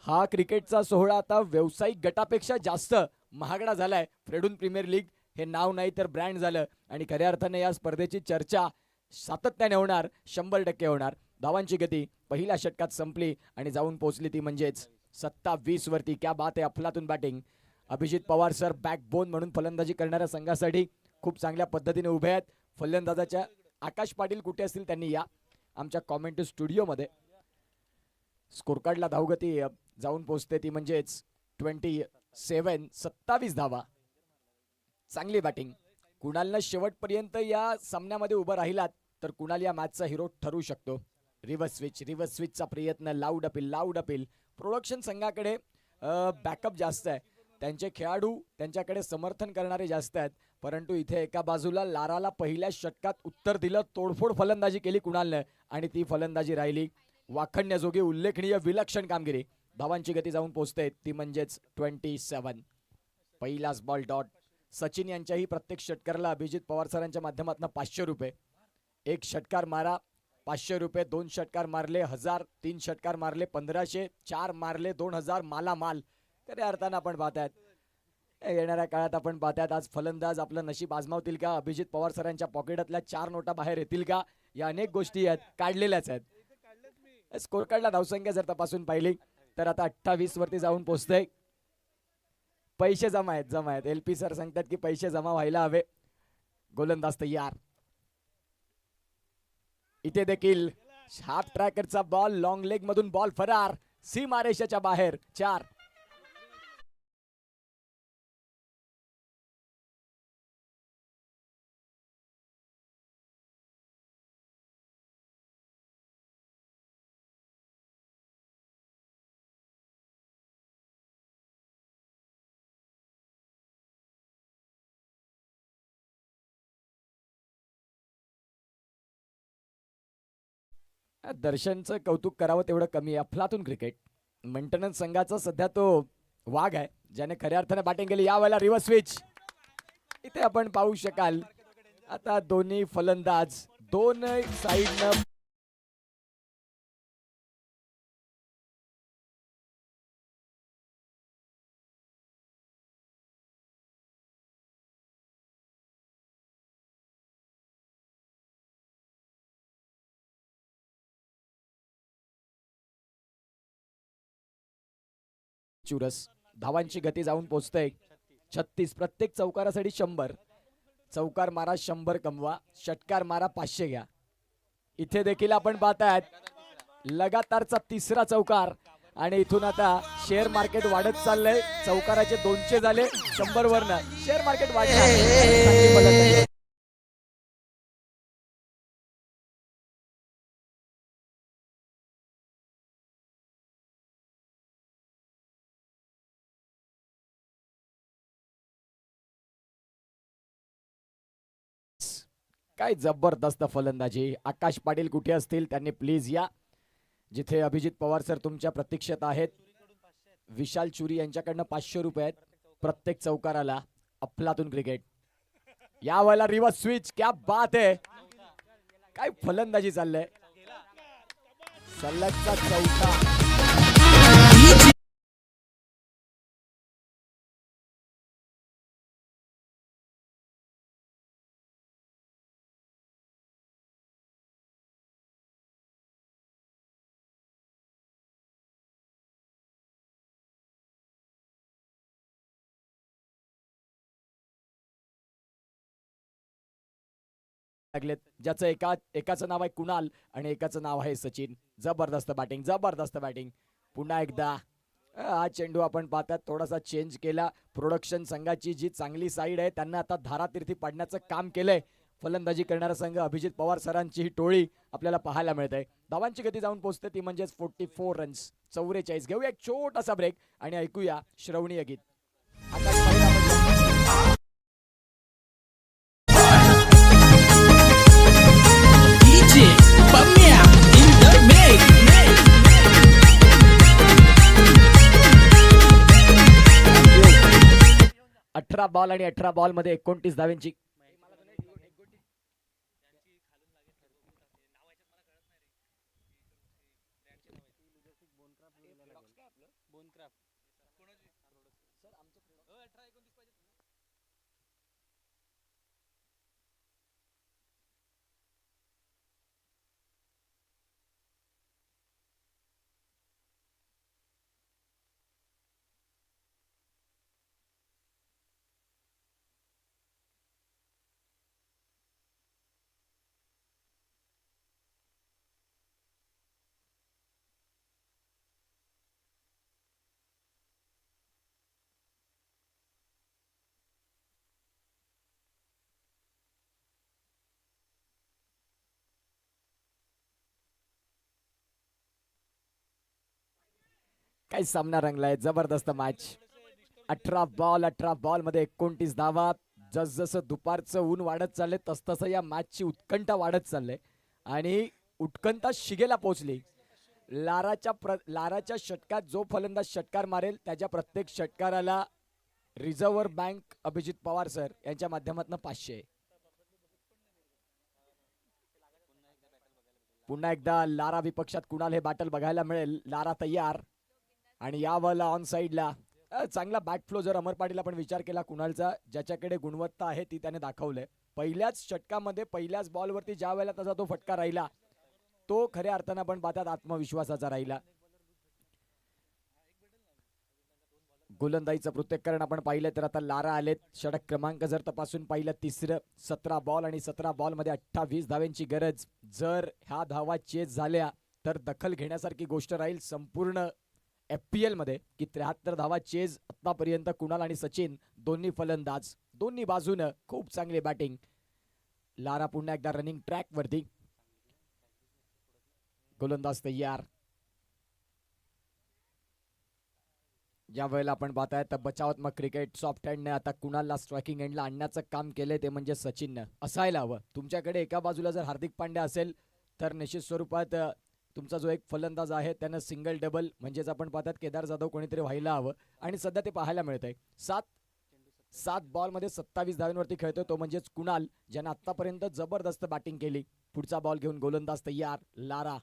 Speaker 2: हा क्रिकेटचा सोहळा आता व्यावसायिक गटापेक्षा जास्त महागडा झालाय. फ्रेडून प्रीमियर लीग हे नाव नाही तर ब्रँड झालं. आणि खऱ्या अर्थाने या स्पर्धेची चर्चा सातत्याने होणार, 100% होणार. धावांची गती पहिल्या षटकात संपली आणि जाऊन पोहोचली ती म्हणजेच 27 वरती. क्या बात आहे. अफलातून batting. Abhijit Pawar sir backbone म्हणून फलंदाजी करणाऱ्या संघासाठी खूप चांगल्या पद्धतीने उभे आहेत. फलंदाजाच्या आकाश पाटील कुठे असतील त्यांनी या आमच्या कॉमेंट्री स्टुडिओमध्ये. स्कोरकार्डला धावगती जाऊन पोहोचते ती म्हणजेच 27 धावा. चांगली बॅटिंग. कुणालनं शेवटपर्यंत या सामन्यामध्ये उभं राहिलात तर कुणाल या मॅचचा हिरो ठरू शकतो. रिव्हर्स स्विचचा प्रयत्न. Loud appeal. प्रोडक्शन संघाकडे बॅकअप जास्त आहे, त्यांचे खेळाडू त्यांच्याकडे समर्थन करणारे जास्त आहेत, परंतु इथे एका बाजूला लाराला पहिल्या षटकात उत्तर दिलं. तोडफोड फलंदाजी केली कुणालनं आणि ती फलंदाजी राहिली वाखण्याजोगी. उल्लेखनीय विलक्षण कामगिरी. धावांची गती जाऊन पोहोचते ती म्हणजेच 27. पहिलाच बॉल डॉट. सचिन यांच्याही प्रत्येक षटकाराला अभिजित पवार सरांच्या माध्यमातून 500 रुपये. एक षटकार मारा 500 रुपये, 2 षटकार मारले 1000, 3 षटकार मारले 1500, 4 मारले 2000. मालामाल. खऱ्या अर्थानं आपण पाहतायत येणाऱ्या काळात आपण पाहतायत आज फलंदाज आपलं नशीब आजमावतील का, अभिजित पवार सरांच्या पॉकेटातल्या 4 नोटा बाहेर येतील का, या अनेक गोष्टी आहेत काढलेल्याच आहेत. स्कोर कार्डला धावसंख्या जर तपासून पाहिली तर आता 28 वरती जाऊन पोहोचतंय. पैसे जमा आहेत. LP सर सांगतात की पैसे जमा व्हायला हवे. गोलंदाज तयार. इथे देखील हाफ ट्रॅकरचा बॉल, लॉंग लेग मधून बॉल फरार, सीमारेषेच्या बाहेर. 4. दर्शनचं कौतुक करावं तेवढं कमी आहे. अफलातून क्रिकेट. मेंटेनन्स संघाचा सध्या तो वाघ आहे ज्याने खऱ्या अर्थाने बॅटिंग केली. यावेळेला रिव्हर्स स्विच इथे आपण पाहू शकाल. आता दोन्ही फलंदाज दोन साइडनं चुरस. धावांची गती जाऊन पोहोचते 36. प्रत्येक चौकारासाठी 100. चौकार मारा 100 कमवा, षटकार मारा 500 घ्या. इथे देखील आपण पाहतायत लगातारचा 3रा चौकार आणि इथून आता शेअर मार्केट वाढत चाललंय. चौकाराचे 200 झाले 100 वरनं शेअर मार्केट वाढलं. काय जबरदस्त फलंदाजी. आकाश पाटील कुठे असतील त्यांनी प्लीज या. जिथे अभिजित पवार सर तुमच्या प्रतीक्षेत आहेत. विशाल चुरी यांच्याकडनं 500 रुपये आहेत प्रत्येक चौकाराला. अफलातून क्रिकेट. यावेळेला रिव्हर्स स्विच. क्या बात आहे. काय फलंदाजी चाललंय. सलगचा चौथा. लागलेत ज्याचं एकाचं नाव आहे कुणाल आणि एकाचं नाव आहे सचिन. जबरदस्त बॅटिंग. पुन्हा एकदा हा चेंडू आपण पाहतात थोडासा चेंज केला. प्रोडक्शन संघाची जी चांगली साईड आहे त्यांना आता धारातीर्थी पाडण्याचं काम केलंय. फलंदाजी करणारा संघ अभिजित पवार सरांची ही टोळी आपल्याला पाहायला मिळते. धावांची गती जाऊन पोहोचते ती म्हणजेच 44 रन्स. 44. घेऊया एक छोटासा ब्रेक आणि ऐकूया श्रवणीय गीत.
Speaker 4: Bamia in the mix.
Speaker 2: 18 ball आणि 18 बॉल मध्ये 29 धावांची. काय सामना रंगलाय, जबरदस्त मॅच. 18 बॉल मध्ये 29 धावा. जसजसं दुपारचं ऊन वाढत चाललंय तसतसं या मॅचची उत्कंठा वाढत चाललंय आणि उत्कंठा शिगेला पोहोचली. लाराच्या षटकात जो फलंदाज षटकार मारेल त्याच्या प्रत्येक षटकाराला reserve bank Abhijit Pawar sir यांच्या माध्यमातून 500. पुन्हा एकदा लारा विपक्षात कुणाल हे बॅटल बघायला मिळेल. लारा तयार आणि यावरला ऑन साइडला चांगला बॅट फ्लो जर अमर पाटील आपण विचार केला कुणालचा, ज्याच्याकडे गुणवत्ता आहे ती त्याने दाखवलंय. पहिल्याच षटकामध्ये पहिल्याच बॉलवरती ज्या वेळेला त्याचा तो फटका राहिला तो खऱ्या अर्थानं आपण पाहतात आत्मविश्वासाचा राहिला. गोलंदाजीचं पृथक्करण आपण पाहिलं तर आता लारा आलेत. षटक क्रमांक जर तपासून पाहिलं तिसरं. 17 बॉल आणि 17 बॉल मध्ये 28 धाव्यांची गरज. जर ह्या धावा चेस झाल्या तर दखल घेण्यासारखी गोष्ट राहील संपूर्ण FPL मध्ये की 73 धावा चेज आतापर्यंत. कुणाल आणि सचिन दोन्ही फलंदाज दोन्ही बाजूनं खूप चांगली बॅटिंग. लारा पुन्हा एकदा रनिंग ट्रॅक वरती. गोलंदाज तयार. या वेळेला आपण पाहताय तर बचावात्मक क्रिकेट सॉफ्ट हँडने आता कुणालला स्ट्रायकिंग एंडला आणण्याचं काम केलंय ते म्हणजे सचिननं. असायला हवं. तुमच्याकडे एका बाजूला जर हार्दिक पांड्या असेल तर निश्चित स्वरूपात तुमचा जो एक फलंदाज आहे त्यानं सिंगल डबल म्हणजेच आपण पाहतात केदार जाधव कोणीतरी व्हायला हवं आणि सध्या ते पाहायला मिळतंय. 7 बॉल मध्ये 27 धावांवरती खेळतोय तो म्हणजेच कुणाल, ज्यानं आतापर्यंत जबरदस्त बॅटिंग केली. पुढचा बॉल घेऊन गोलंदाज तयार. लारा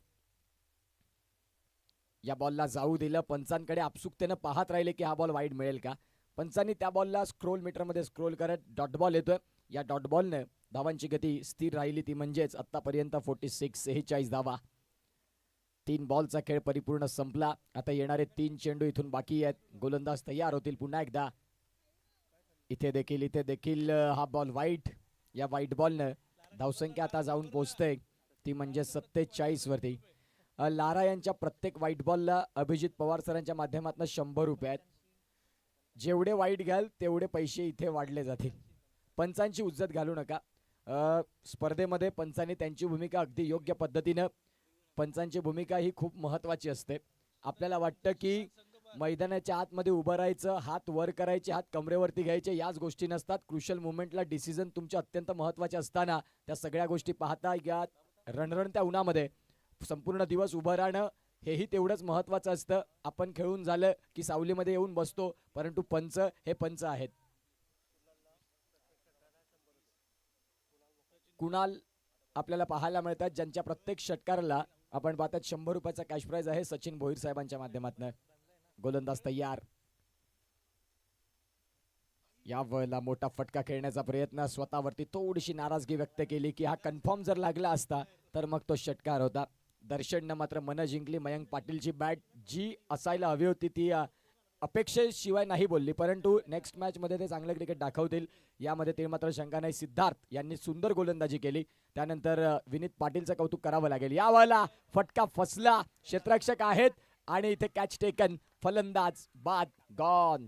Speaker 2: या बॉलला जाऊ दिलं. पंचांकडे आपसुकतेनं पाहत राहिले की हा बॉल वाईड मिळेल का. पंचांनी त्या बॉलला स्क्रोल मीटर मध्ये स्क्रोल करत डॉट बॉल येतोय. या डॉट बॉलने धावांची गती स्थिर राहिली ती म्हणजेच आतापर्यंत 46 धावा. 3 बॉलचा खेळ परिपूर्ण संपला. आता येणारे 3 चेंडू इथून बाकी आहेत. गोलंदाज तयार होतील पुन्हा एकदा. इथे देखील हा बॉल वाईट. या वाईट बॉलनं धावसंख्या आता जाऊन पोहोचते ती म्हणजे 47 वरती. लारा यांच्या प्रत्येक वाईट बॉलला अभिजित पवार सरांच्या माध्यमातून 100 रुपये आहेत. जेवढे वाईट घ्याल तेवढे पैसे इथे वाढले जातील. पंचांची उज्जत घालू नका. स्पर्धेमध्ये पंचांनी त्यांची भूमिका अगदी योग्य पद्धतीनं. पंचांची भूमिका ही खूप महत्वाची असते. आपल्याला वाटतं की मैदानाच्या आतमध्ये उभं राहायचं, हात वर करायचे, हात कमरेवरती घ्यायचे, याच गोष्टी नसतात. क्रुशल मुवमेंटला डिसिजन तुमच्या अत्यंत महत्वाचे असताना त्या सगळ्या गोष्टी पाहता या रणरणत्या उन्हामध्ये संपूर्ण दिवस उभं राहणं हेही तेवढंच महत्वाचं असतं. आपण खेळून झालं की सावलीमध्ये येऊन बसतो, परंतु पंच हे पंच आहेत. कुणाल आपल्याला पाहायला मिळतात ज्यांच्या प्रत्येक षटकाराला आपण पाहतात 100 रुपयाचा कॅश प्राइज आहे सचिन भोईर साहेबांच्या माध्यमातून. गोलंदाज तयार. या वेळेला मोठा फटका खेळण्याचा प्रयत्न. स्वतःवरती थोडीशी नाराजगी व्यक्त केली की हा कन्फर्म जर लागला असता तर मग तो षटकार होता. दर्शननं मात्र मन जिंकली. मयंक पाटीलची बॅट जी असायला हवी होती ती अपेक्षेशिवाय नाही बोलली, परंतु नेक्स्ट मॅच मध्ये ते चांगलं क्रिकेट दाखवतील यामध्ये ते मात्र शंका नाही. सिद्धार्थ यांनी सुंदर गोलंदाजी केली. त्यानंतर विनीत पाटीलचं कौतुक करावं लागेल. यावेळेला फटका फसला. क्षेत्ररक्षक आहेत आणि इथे कॅच टेकन. फलंदाज बाद. गॉन.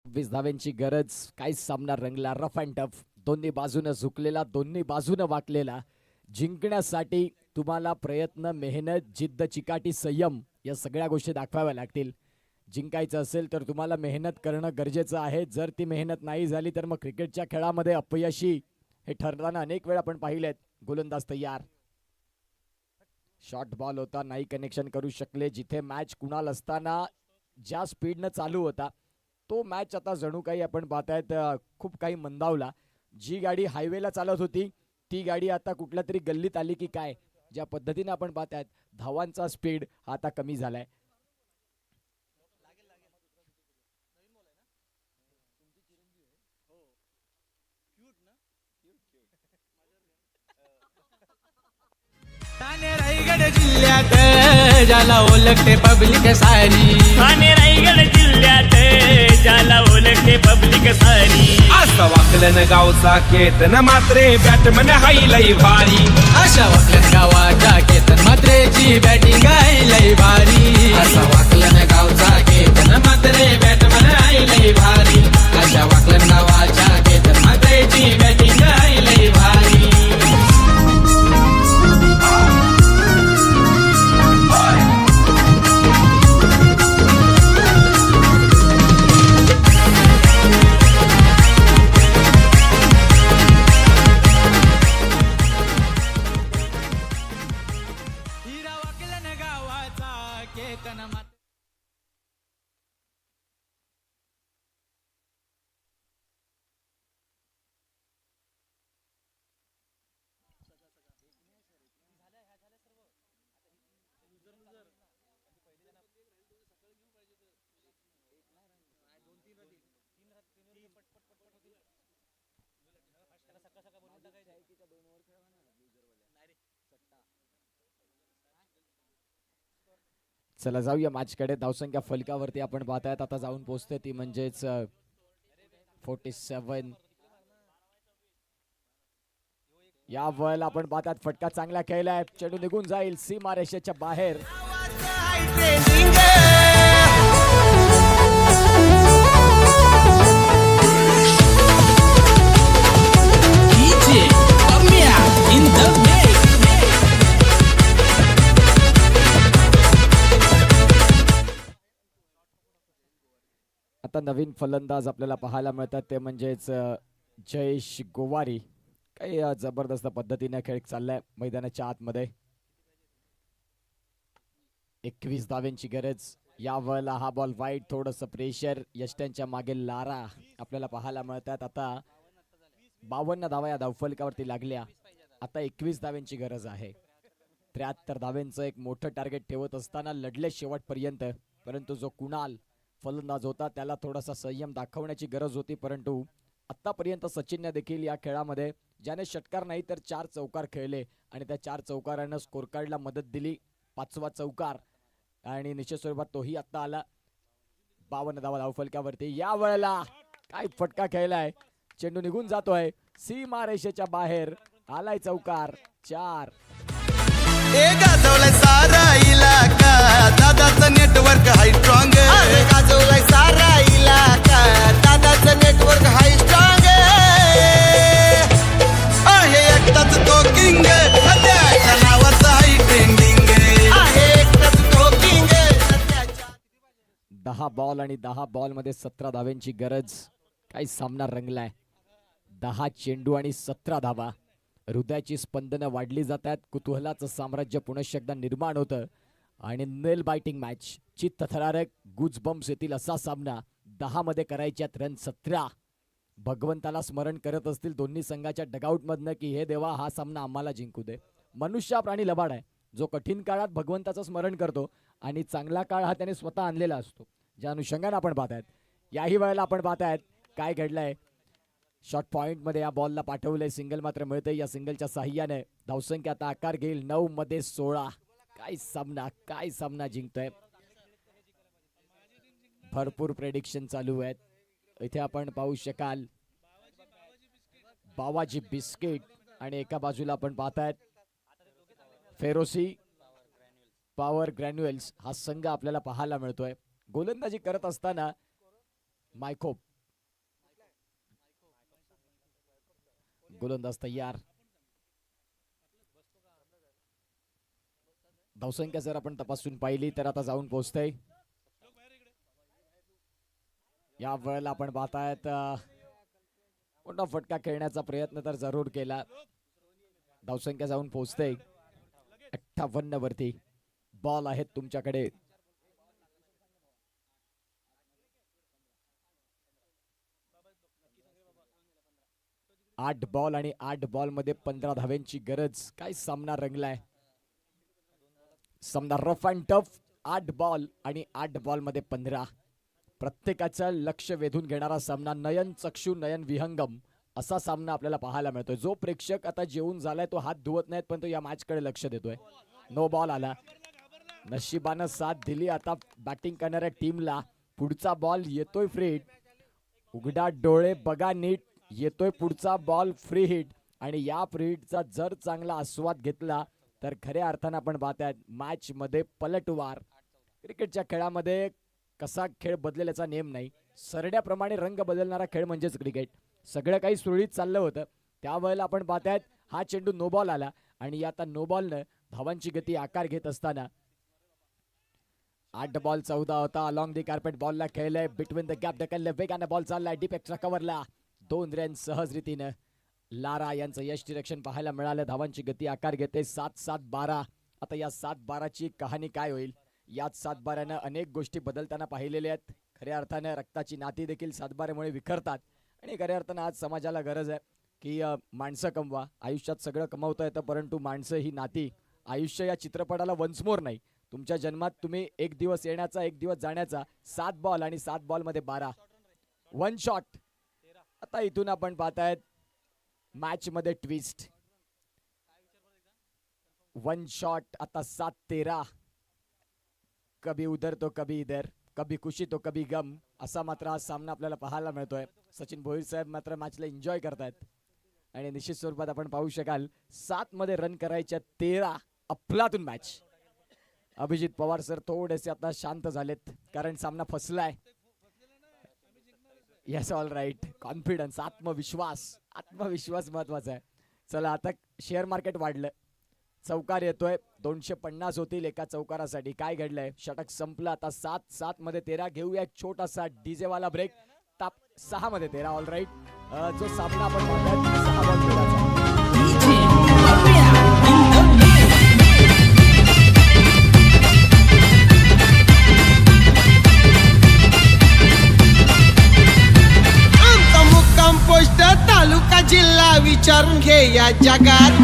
Speaker 2: वीस धाव्यांची गरज. काय सामना रंगला. Rough and tough. दोन्ही बाजूनं झुकलेला, दोन्ही बाजूनं वाकलेला. जिंकण्यासाठी तुम्हाला प्रयत्न, मेहनत, जिद्द, चिकाटी, संयम या सगळ्या गोष्टी दाखवाव्या लागतील. जिंकायचं असेल तर तुम्हाला मेहनत करणं गरजेचं आहे. जर ती मेहनत नाही झाली तर मग क्रिकेटच्या खेळामध्ये अपयशी हे ठरताना अनेक वेळा आपण पाहिलेत. गोलंदाज तयार. शॉर्ट बॉल होता, नाही कनेक्शन करू शकले. जिथे मॅच कुणाल असताना ज्या स्पीडनं चालू होता तो मॅच आता जणू काही आपण पाहतायत खूप काही मंदावला. जी गाडी हायवेला चालत होती ती गाडी आता कुठल्या तरी गल्लीत आली की काय, ज्या पद्धतीने आपण पाहतायत धावांचा स्पीड हा आता कमी झालाय.
Speaker 4: ठाणे रायगड जिल्ह्यात ज्याला ओळखते पब्लिक सारी.
Speaker 5: ठाणे रायगड जिल्ह्यात ज्याला ओळखते पब्लिक सारी.
Speaker 6: असा वाकलन गावचा केतन मात्रे बॅटमन हाई लई भारी.
Speaker 4: अशा वाकलन गावाच्या केतन मात्रेची बॅटिंग आहे लई भारी. असा वाकलन गावचा केतन मात्रे बॅटमन आहे लई भारी. अशा वाकलन गावाच्या केतन मात्रेची बॅटिंग आहे लई भारी. हिरा वाकलन गावाचा केतन मात्रे.
Speaker 2: चला जाऊया मॅचकडे. धावसंख्या फलकावरती आपण पाहतायत आता जाऊन पोहोचते ती म्हणजेच 47. या वेळेला आपण पाहतात फटका चांगला खेळलाय, चेंडू निघून जाईल सीमारेषेच्या बाहेर.
Speaker 4: DJ Omnia in the mix.
Speaker 2: आता नवीन फलंदाज आपल्याला पाहायला मिळतात ते म्हणजेच जयेश गोवारी. काही जबरदस्त पद्धतीने खेळ चाललाय मैदानाच्या आतमध्ये. 21 धाव्यांची गरज. या वेळेला हा बॉल वाईट, थोडंसं प्रेशर, यष्ट्यांच्या मागे लारा आपल्याला पाहायला मिळतात. आता 52 धावा या धावफलकावरती लागल्या. आता 21 धाव्यांची गरज आहे. 73 धाव्यांचं एक मोठं टार्गेट ठेवत असताना लढले शेवटपर्यंत, परंतु जो कुणाल फलंदाज होता त्याला थोडासा संयम दाखवण्याची गरज होती. परंतु आतापर्यंत सचिनने देखील या खेळामध्ये ज्याने षटकार नाही तर 4 चौकार खेळले आणि त्या 4 चौकारानं स्कोर कार्डला मदत दिली. 5वा चौकार आणि निश्चित स्वरूपात तोही आता आला. 52 धावा धावफलकावरती. या वेळेला काय फटका खेळलाय, चेंडू निघून जातोय सीमारेषेच्या बाहेर. आलाय चौकार. 4.
Speaker 7: गाजवलाय सारा इलाका, दादाचं नेटवर्क हाय स्ट्रॉंग. गाजवलाय सारा इलाका, दादाचं नेटवर्क हाय स्ट्रॉंग. आहे एकटाच तो किंग, त्याच्या नावाचं हाय ट्रेंडिंग. आहे एकटाच तो किंग, सध्याच्या
Speaker 2: 10 बॉल आणि 10 बॉल मध्ये 17 धाव्यांची गरज. काय सामना रंगलाय. 10 चेंडू आणि 17 धावा. हृदयाची स्पंदनं वाढली जातात. कुतूहलाचं साम्राज्य पुनश्च एकदा निर्माण होतं आणि नेल बायटिंग मॅच, चित्तथरारक गुजबम्स येतील असा सामना. 10 मध्ये करायच्यात रन 17. भगवंताला स्मरण करत असतील दोन्ही संघाच्या डगआउटमधनं की हे देवा हा सामना आम्हाला जिंकू दे. मनुष्य हा प्राणी लबाड आहे, जो कठीण काळात भगवंताचं स्मरण करतो आणि चांगला काळ हा त्याने स्वतः आणलेला असतो. ज्या अनुषंगाने आपण पाहतायत याही वेळेला आपण पाहतायत काय घडलंय. शॉर्ट पॉइंट मध्ये या बॉलला पाठवलंय, सिंगल मात्र मिळतंय. या सिंगलच्या साह्याने धावसंख्या आता आकार घेईल 9 मध्ये 16. काय सामना जिंकतोय. भरपूर प्रेडिक्शन चालू आहेत. इथे आपण पाहू शकाल बावाजी बिस्किट आणि एका बाजूला आपण पाहतायत फेरोसी पॉवर ग्रॅन्युअल्स हा संघ आपल्याला पाहायला मिळतोय. गोलंदाजी करत असताना मायकोप गोलंदाज तयार. धावसंख्या जर आपण तपासून पाहिली तर आता जाऊन पोहोचतंय. या वेळेला आपण पाहतायत मोठा फटका खेळण्याचा प्रयत्न तर जरूर केला. धावसंख्या जाऊन पोहोचते 58 वरती. बॉल आहेत तुमच्याकडे. आठ बॉल आणि 8 बॉल मध्ये 15 धाव्यांची गरज. काय सामना रंगलाय. सामना रफ अँड टफ. 8 बॉल आणि 8 बॉल मध्ये 15. प्रत्येकाचं लक्ष वेधून घेणारा सामना. नयन चक्षु नयन विहंगम असा सामना आपल्याला पाहायला मिळतोय. जो प्रेक्षक आता जेवून झालाय तो हात धुवत नाहीत पण तो या मॅचकडे लक्ष देतोय. नो बॉल आला. नशिबानं साथ दिली आता बॅटिंग करणाऱ्या टीमला. पुढचा बॉल येतोय फ्री हिट. उघडा डोळे बघा नीट. येतोय पुढचा बॉल फ्री हिट. आणि या फ्री हिटचा जर चांगला आस्वाद घेतला तर खऱ्या अर्थानं आपण पाहतायत मॅच मध्ये पलटवार. क्रिकेटच्या खेळामध्ये कसा खेळ बदलेल्याचा नेम नाही. सरड्याप्रमाणे रंग बदलणारा खेळ म्हणजेच क्रिकेट. सगळं काही सुरळीत चाललं होतं त्यावेळेला आपण पाहतायत हा चेंडू नो बॉल आला आणि आता नो बॉलनं धावांची गती आकार घेत असताना 8 बॉल 14 होता. अलॉंग दी कार्पेट बॉलला खेळलंय. बिटवीन द गॅप ढकललं. वेगानं बॉल चाललाय डीप एक्स्ट्रा कव्हरला. 2 रन सहज रीतीनं लारा यांचं यश डिरेक्शन पाहायला मिळालं. धावांची गती आकार घेते 7-7-12. आता या 7-12ची कहाणी काय होईल. याच 7-12नं अनेक गोष्टी बदलताना पाहिलेल्या आहेत. खऱ्या अर्थानं रक्ताची नाती देखील 7-12मुळे विखरतात आणि खऱ्या अर्थानं आज समाजाला गरज आहे की माणसं कमवा. आयुष्यात सगळं कमवता येतं परंतु माणसं ही नाती. आयुष्य या चित्रपटाला वन्स मोर नाही. तुमच्या जन्मात तुम्ही एक दिवस येण्याचा एक दिवस जाण्याचा. 7 बॉल आणि 7 बॉलमध्ये 12. 1 शॉट. आता इथून आपण पाहतायत मॅच मध्ये ट्विस्ट. 1 शॉट. आता 7-13. कभी उधर तो कभी इधर. कभी खुशी तो कभी गम. असा मात्र हा सामना आपल्याला पाहायला मिळतोय. सचिन भोईर साहेब मात्र मॅचला एन्जॉय करतायत आणि निश्चित स्वरूपात आपण पाहू शकाल 7 मध्ये रन करायच्या 13. अफलातून मॅच. अभिजित पवार सर थोडेसे आता शांत झालेत कारण सामना फसलाय. Yes all right. कॉन्फिडन्स आत्मविश्वास महत्वाचा आहे. चला आता शेअर मार्केट वाढलं. चौकार येतोय. 250 होतील एका चौकारासाठी. काय घडलंय. षटक संपलं. आता 7-7 मध्ये 13. घेऊया एक छोटासा डीजे वाला ब्रेक. ताप 6 मध्ये 13. All right. जो सामना आपण पाहतोय 6 बॉल 13चा.
Speaker 7: आमचा मुक्काम पोस्ट तालुका जिल्हा विचारून घे या जगात.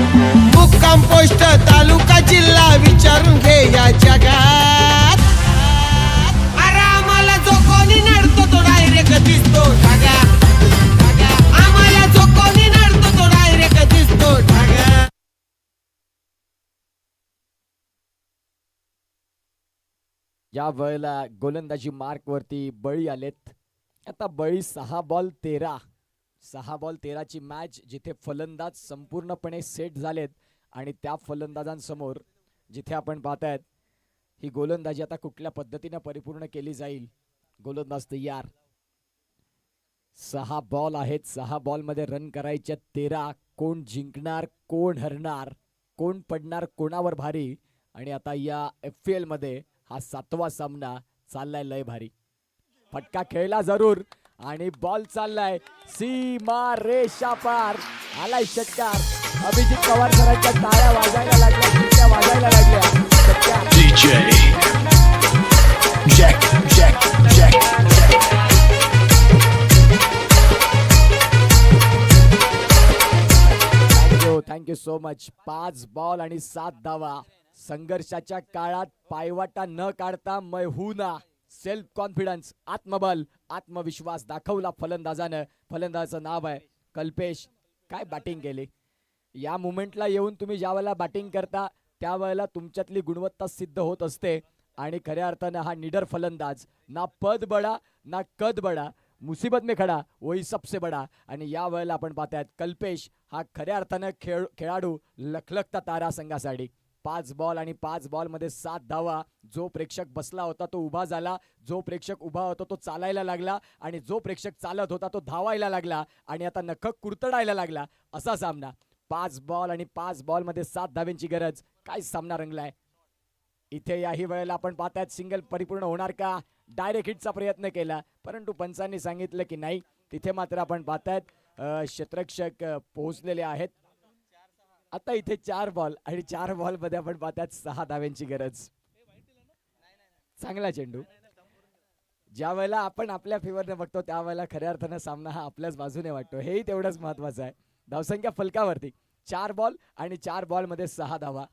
Speaker 7: मुक्काम पोस्ट तालुका जिल्हा विचारून घे या जगात. अरे आम्हाला जो कोणी नडतो तो डायरेक्ट दिसतो ढगा. आम्हाला जो कोणी नडतो तो डायरेक्ट दिसतो ढगा.
Speaker 2: या वेळेला गोलंदाजी मार्क वरती बळी आलेत. आता बळी 6 बॉल 13. 6 बॉल 13ची मॅच जिथे फलंदाज संपूर्णपणे सेट झालेत आणि त्या फलंदाजांसमोर जिथे आपण पाहतायत ही गोलंदाजी आता कुठल्या पद्धतीने परिपूर्ण केली जाईल. गोलंदाज तयार. 6 बॉल आहेत. 6 बॉल मध्ये रन करायच्या 13. कोण जिंकणार कोण हरणार कोण पडणार कोणावर भारी. आणि आता या FPL मध्ये हा 7वा सामना चाललाय लय भारी. फटका खेळला जरूर आणि बॉल चाललाय सीमा रेषा पार. आलाय षटकार. अभिजित पवार सरांच्या टाळ्या वाजायला लागल्या. शिट्ट्या वाजायला लागल्या. Thank you so much. 5 बॉल आणि 7 धावा. संघर्षाच्या काळात पायवाटा न काढता मैहुना. सेल्फ कॉन्फिडन्स आत्मबल आत्मविश्वास दाखवला फलंदाजानं. फलंदाजाचं नाव आहे कल्पेश. काय बॅटिंग केली. या मुमेंटला येऊन तुम्ही ज्या वेळेला बॅटिंग करता त्यावेळेला तुमच्यातली गुणवत्ता सिद्ध होत असते आणि खऱ्या अर्थानं हा निडर फलंदाज. ना पद बडा ना कद बडा. मुसीबत में खडा वही सबसे बडा. आणि या वेळेला आपण पाहतायत कल्पेश हा खऱ्या अर्थानं खेळाडू लखलखता तारा संघासाठी. 5 बॉल आणि 5 बॉल मध्ये 7 धावा. जो प्रेक्षक बसला होता तो उभा झाला. जो प्रेक्षक उभा होता तो चालायला लागला आणि जो प्रेक्षक चालत होता तो धावायला लागला आणि आता नख कुरतडायला लागला. असा सामना. 5 बॉल आणि 5 बॉल मध्ये 7 धाव्यांची गरज. काय सामना रंगलाय. इथे याही वेळेला आपण पाहतायत सिंगल परिपूर्ण होणार का. डायरेक्ट हिटचा प्रयत्न केला परंतु पंचांनी सांगितलं की नाही. तिथे मात्र आपण पाहतायत क्षेत्ररक्षक पोहोचलेले आहेत. आता इथे 4 बॉल आणि 4 बॉल मध्ये आपण पाहतायत 6 धाव्यांची गरज. चांगला चेंडू. ज्या वेळेला आपण आपल्या फेवरने बघतो त्यावेळेला खऱ्या अर्थानं सामना हा आपल्याच बाजूने वाटतो. हेही तेवढंच महत्वाचं आहे. धावसंख्या फलकावरती 4 बॉल आणि 4 बॉल मध्ये 6 धावा.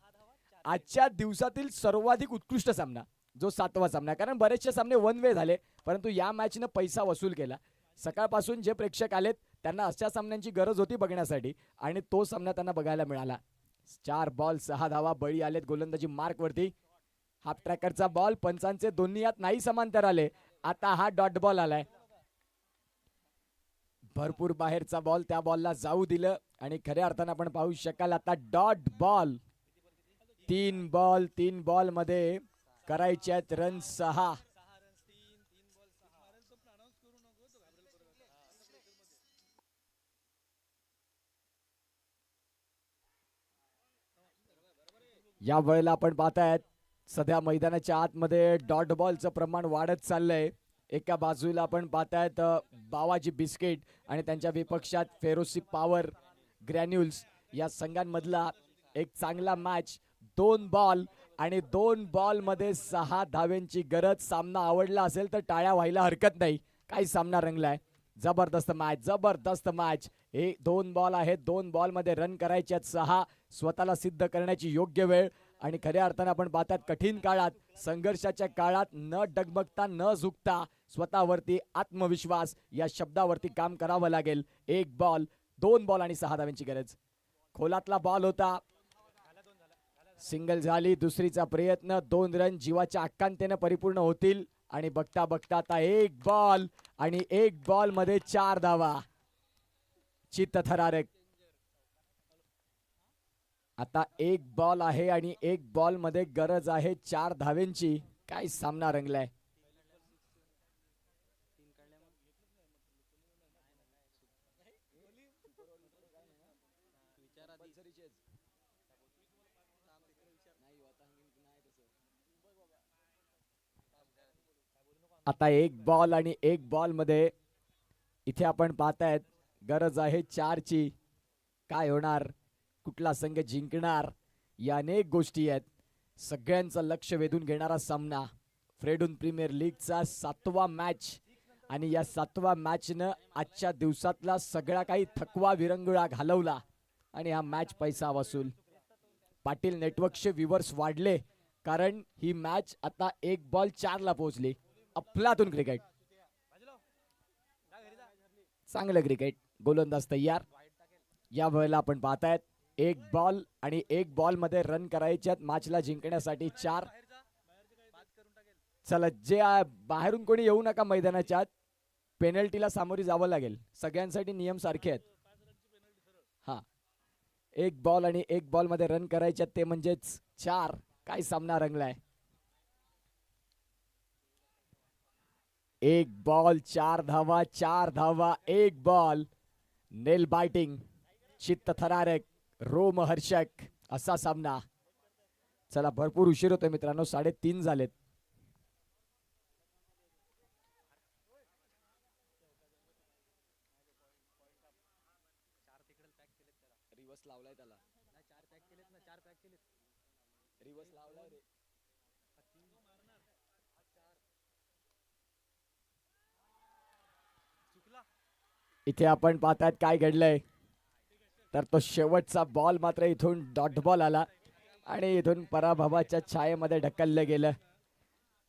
Speaker 2: आजच्या दिवसातील सर्वाधिक उत्कृष्ट सामना जो 7वा सामना. कारण बरेचसे सामने वन वे झाले परंतु या मॅचनं पैसा वसूल केला. सकाळपासून जे प्रेक्षक आलेत त्यांना अशा सामन्यांची गरज होती बघण्यासाठी आणि तो सामना त्यांना बघायला मिळाला. 4 बॉल 6 धावा बळी आलेत गोलंदाजी मार्क वरती. हाफ ट्रॅकरचा बॉल पंचांचे दोन्ही हात नाही समांतर आले. आता हा डॉट बॉल आलाय. भरपूर बाहेरचा बॉल त्या बॉलला जाऊ दिलं आणि खऱ्या अर्थानं आपण पाहू शकाल आता डॉट बॉल. 3 बॉल मध्ये करायचे आहेत रन 6. या वेळेला आपण पाहतायत सध्या मैदानाच्या आतमध्ये डॉट बॉलचं प्रमाण वाढत चाललंय. एका बाजूला आपण पाहतायत बावाजी बिस्किट आणि त्यांच्या विपक्षात फेरोसी पॉवर ग्रॅन्युल्स या संघांमधला एक चांगला मॅच. 2 बॉल आणि 2 बॉल मध्ये 6 धाव्यांची गरज. सामना आवडला असेल तर टाळ्या व्हायला हरकत नाही. काही सामना रंगलाय. जबरदस्त मॅच. हे 2 बॉल आहेत. 2 बॉल मध्ये रन करायचे आहेत 6. स्वतःला सिद्ध करण्याची योग्य वेळ आणि खऱ्या अर्थानं आपण पाहतात कठीण काळात संघर्षाच्या काळात न डगमगता न झुकता स्वतःवरती आत्मविश्वास या शब्दावरती काम करावं लागेल. 1 बॉल 2 बॉल आणि 6 धाव्यांची गरज. खोलातला बॉल होता. सिंगल झाली. दुसरीचा प्रयत्न. 2 रन जीवाच्या आकांतेने परिपूर्ण होतील आणि बघता बघता आता 1 बॉल आणि 1 बॉल मध्ये 4 धावा. चित्तथरारक. आता 1 बॉल आहे आणि 1 बॉल मध्ये गरज आहे 4 धाव्यांची. काय सामना रंगलाय. आता 1 बॉल आणि 1 बॉल मध्ये इथे आपण पाहतायत गरज आहे 4 ची. काय होणार, कुठला संघ जिंकणार या अनेक गोष्टी आहेत. सगळ्यांचं लक्ष वेधून घेणारा सामना. फ्रेडून प्रीमियर लीगचा 7वा मॅच आणि या 7व्या मॅचनं आजच्या दिवसातला सगळा काही थकवा विरंगुळा घालवला आणि हा मॅच पैसा वसूल. पाटील नेटवर्कचे व्ह्यूअर्स वाढले कारण ही मॅच आता 1 बॉल 4 ला पोहोचली. अफलातून क्रिकेट. चांगलं क्रिकेट. गोलंदाज तयार. या वेळेला आपण पाहतायत 1 बॉल आणि 1 बॉल मध्ये रन करायच्यात मॅचला जिंकण्यासाठी 4. चला जे बाहेरून कोणी येऊ नका मैदानाच्या आत. पेनल्टीला सामोरी जावं लागेल. सगळ्यांसाठी नियम सारखे आहेत. हा 1 बॉल आणि 1 बॉल मध्ये रन करायच्यात ते म्हणजेच 4. काय सामना रंगलाय. 1 बॉल 4 धावा. 4 धावा 1 बॉल. नेल बायटिंग, चित्तथरारक, रोमहर्षक असा सामना. चला भरपूर उशीर होतोय मित्रांनो. 3:30 झालेत. रिवर्स लावलाय त्याला. 4 पॅक केलेत ना. 4 पॅक केलेत. रिवर्स लावलाय रे. इथे आपण पाहतात काय घडलंय तर तो शेवटचा बॉल मात्र इथून डॉट बॉल आला आणि इथून पराभवाच्या छायेमध्ये ढकललं गेलं.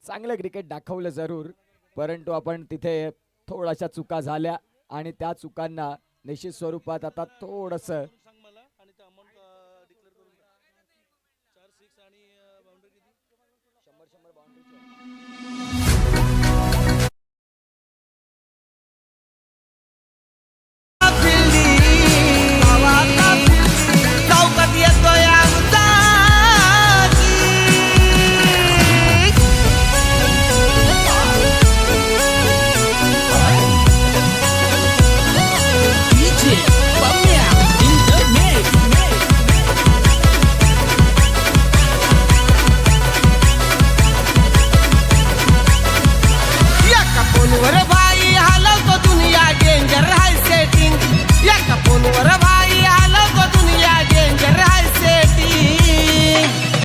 Speaker 2: चांगलं क्रिकेट दाखवलं जरूर, परंतु आपण तिथे थोड्याशा चुका झाल्या आणि त्या चुकांना निश्चित स्वरूपात आता थोडंसं